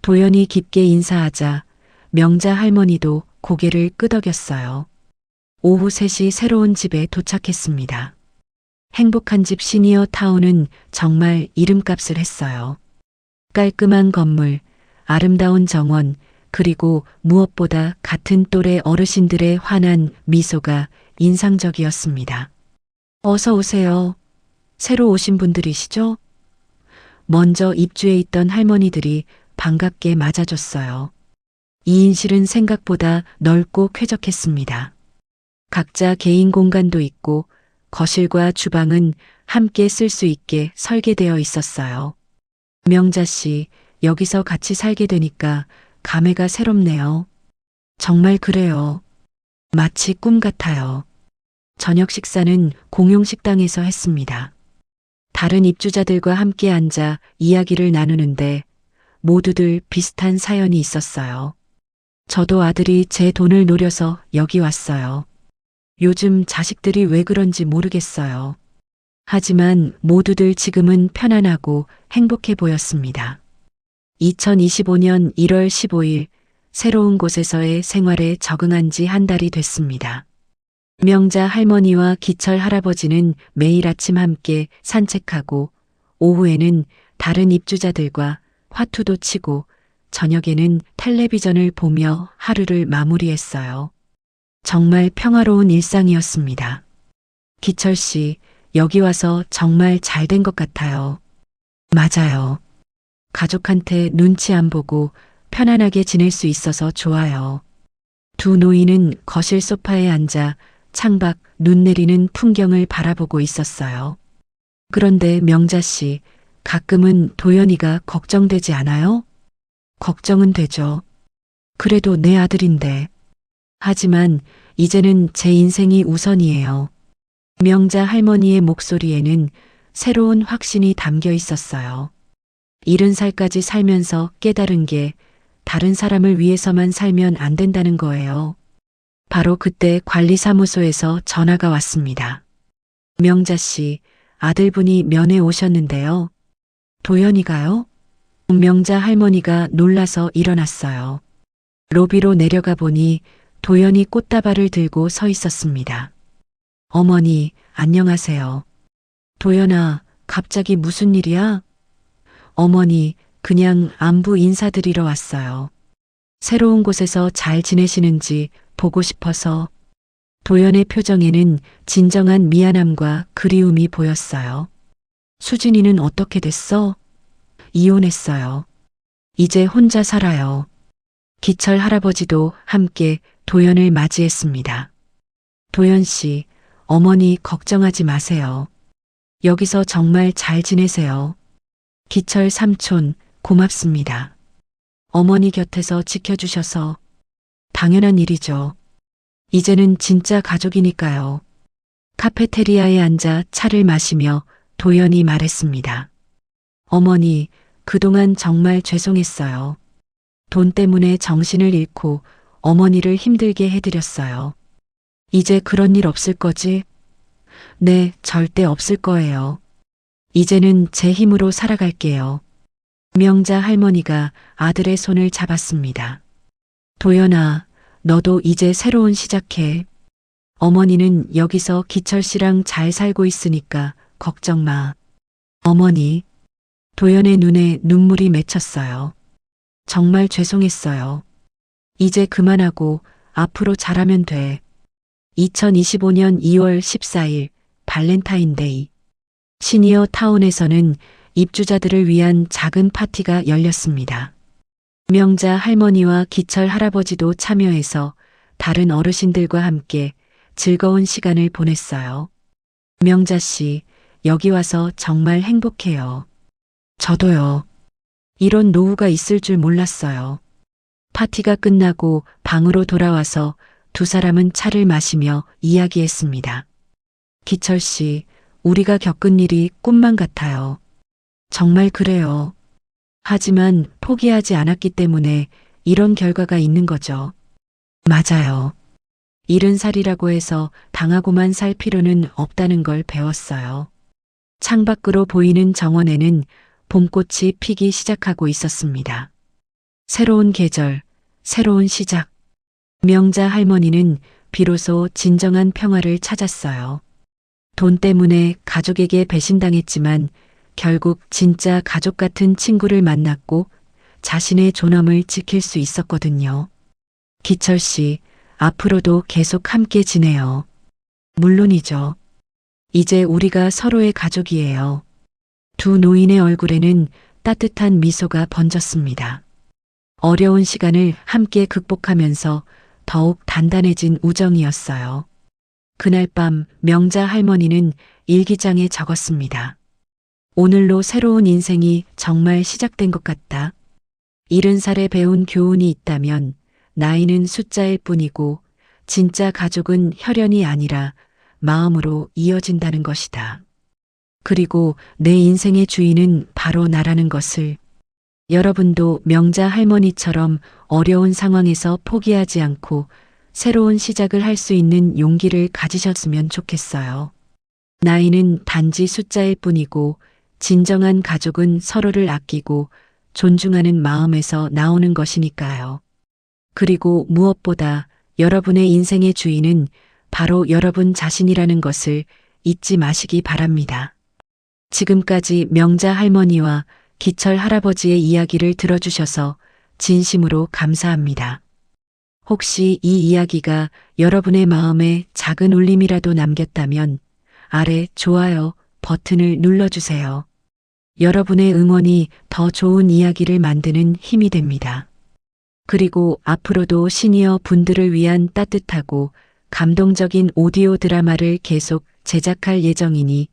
Speaker 1: 도연이 깊게 인사하자 명자 할머니도 고개를 끄덕였어요. 오후 3시 새로운 집에 도착했습니다. 행복한 집 시니어 타운은 정말 이름값을 했어요. 깔끔한 건물, 아름다운 정원, 그리고 무엇보다 같은 또래 어르신들의 환한 미소가 인상적이었습니다. 어서 오세요. 새로 오신 분들이시죠? 먼저 입주해 있던 할머니들이 반갑게 맞아줬어요. 2인실은 생각보다 넓고 쾌적했습니다. 각자 개인 공간도 있고 거실과 주방은 함께 쓸 수 있게 설계되어 있었어요. 명자 씨, 여기서 같이 살게 되니까 감회가 새롭네요. 정말 그래요. 마치 꿈 같아요. 저녁 식사는 공용 식당에서 했습니다. 다른 입주자들과 함께 앉아 이야기를 나누는데 모두들 비슷한 사연이 있었어요. 저도 아들이 제 돈을 노려서 여기 왔어요. 요즘 자식들이 왜 그런지 모르겠어요. 하지만 모두들 지금은 편안하고 행복해 보였습니다. 2025년 1월 15일 새로운 곳에서의 생활에 적응한 지 한 달이 됐습니다. 명자 할머니와 기철 할아버지는 매일 아침 함께 산책하고 오후에는 다른 입주자들과 화투도 치고 저녁에는 텔레비전을 보며 하루를 마무리했어요. 정말 평화로운 일상이었습니다. 기철 씨, 여기 와서 정말 잘 된 것 같아요. 맞아요. 가족한테 눈치 안 보고 편안하게 지낼 수 있어서 좋아요. 두 노인은 거실 소파에 앉아 창밖 눈 내리는 풍경을 바라보고 있었어요. 그런데 명자 씨, 가끔은 도연이가 걱정되지 않아요? 걱정은 되죠. 그래도 내 아들인데. 하지만 이제는 제 인생이 우선이에요. 명자 할머니의 목소리에는 새로운 확신이 담겨 있었어요. 70살까지 살면서 깨달은 게 다른 사람을 위해서만 살면 안 된다는 거예요. 바로 그때 관리사무소에서 전화가 왔습니다. 명자 씨, 아들분이 면회 오셨는데요. 도연이가요? 명자 할머니가 놀라서 일어났어요. 로비로 내려가 보니 도연이 꽃다발을 들고 서 있었습니다. 어머니, 안녕하세요. 도연아, 갑자기 무슨 일이야? 어머니, 그냥 안부 인사드리러 왔어요. 새로운 곳에서 잘 지내시는지 보고 싶어서. 도연의 표정에는 진정한 미안함과 그리움이 보였어요. 수진이는 어떻게 됐어? 이혼했어요. 이제 혼자 살아요. 기철 할아버지도 함께 도연을 맞이했습니다. 도연 씨, 어머니 걱정하지 마세요. 여기서 정말 잘 지내세요. 기철 삼촌, 고맙습니다. 어머니 곁에서 지켜주셔서. 당연한 일이죠. 이제는 진짜 가족이니까요. 카페테리아에 앉아 차를 마시며 도연이 말했습니다. 어머니, 그동안 정말 죄송했어요. 돈 때문에 정신을 잃고 어머니를 힘들게 해드렸어요. 이제 그런 일 없을 거지? 네, 절대 없을 거예요. 이제는 제 힘으로 살아갈게요. 명자 할머니가 아들의 손을 잡았습니다. 도연아, 너도 이제 새로운 시작해. 어머니는 여기서 기철 씨랑 잘 살고 있으니까 걱정 마. 어머니, 도연의 눈에 눈물이 맺혔어요. 정말 죄송했어요. 이제 그만하고 앞으로 잘하면 돼. 2025년 2월 14일 발렌타인데이. 시니어 타운에서는 입주자들을 위한 작은 파티가 열렸습니다. 명자 할머니와 기철 할아버지도 참여해서 다른 어르신들과 함께 즐거운 시간을 보냈어요. 명자 씨, 여기 와서 정말 행복해요. 저도요. 이런 노후가 있을 줄 몰랐어요. 파티가 끝나고 방으로 돌아와서 두 사람은 차를 마시며 이야기했습니다. 기철 씨, 우리가 겪은 일이 꿈만 같아요. 정말 그래요. 하지만 포기하지 않았기 때문에 이런 결과가 있는 거죠. 맞아요. 70살이라고 해서 당하고만 살 필요는 없다는 걸 배웠어요. 창밖으로 보이는 정원에는 봄꽃이 피기 시작하고 있었습니다. 새로운 계절, 새로운 시작. 명자 할머니는 비로소 진정한 평화를 찾았어요. 돈 때문에 가족에게 배신당했지만 결국 진짜 가족 같은 친구를 만났고 자신의 존엄을 지킬 수 있었거든요. 기철 씨, 앞으로도 계속 함께 지내요. 물론이죠. 이제 우리가 서로의 가족이에요. 두 노인의 얼굴에는 따뜻한 미소가 번졌습니다. 어려운 시간을 함께 극복하면서 더욱 단단해진 우정이었어요. 그날 밤 명자 할머니는 일기장에 적었습니다. 오늘로 새로운 인생이 정말 시작된 것 같다. 70살에 배운 교훈이 있다면 나이는 숫자일 뿐이고 진짜 가족은 혈연이 아니라 마음으로 이어진다는 것이다. 그리고 내 인생의 주인은 바로 나라는 것을. 여러분도 명자 할머니처럼 어려운 상황에서 포기하지 않고 새로운 시작을 할 수 있는 용기를 가지셨으면 좋겠어요. 나이는 단지 숫자일 뿐이고 진정한 가족은 서로를 아끼고 존중하는 마음에서 나오는 것이니까요. 그리고 무엇보다 여러분의 인생의 주인은 바로 여러분 자신이라는 것을 잊지 마시기 바랍니다. 지금까지 명자 할머니와 기철 할아버지의 이야기를 들어주셔서 진심으로 감사합니다. 혹시 이 이야기가 여러분의 마음에 작은 울림이라도 남겼다면 아래 좋아요 버튼을 눌러주세요. 여러분의 응원이 더 좋은 이야기를 만드는 힘이 됩니다. 그리고 앞으로도 시니어 분들을 위한 따뜻하고 감동적인 오디오 드라마를 계속 제작할 예정이니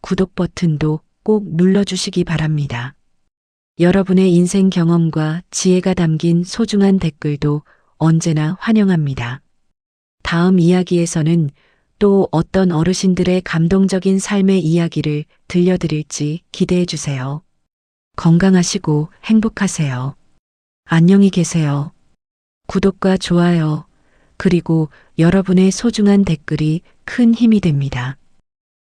Speaker 1: 구독 버튼도 꼭 눌러주시기 바랍니다. 여러분의 인생 경험과 지혜가 담긴 소중한 댓글도 언제나 환영합니다. 다음 이야기에서는 또 어떤 어르신들의 감동적인 삶의 이야기를 들려드릴지 기대해 주세요. 건강하시고 행복하세요. 안녕히 계세요. 구독과 좋아요, 그리고 여러분의 소중한 댓글이 큰 힘이 됩니다.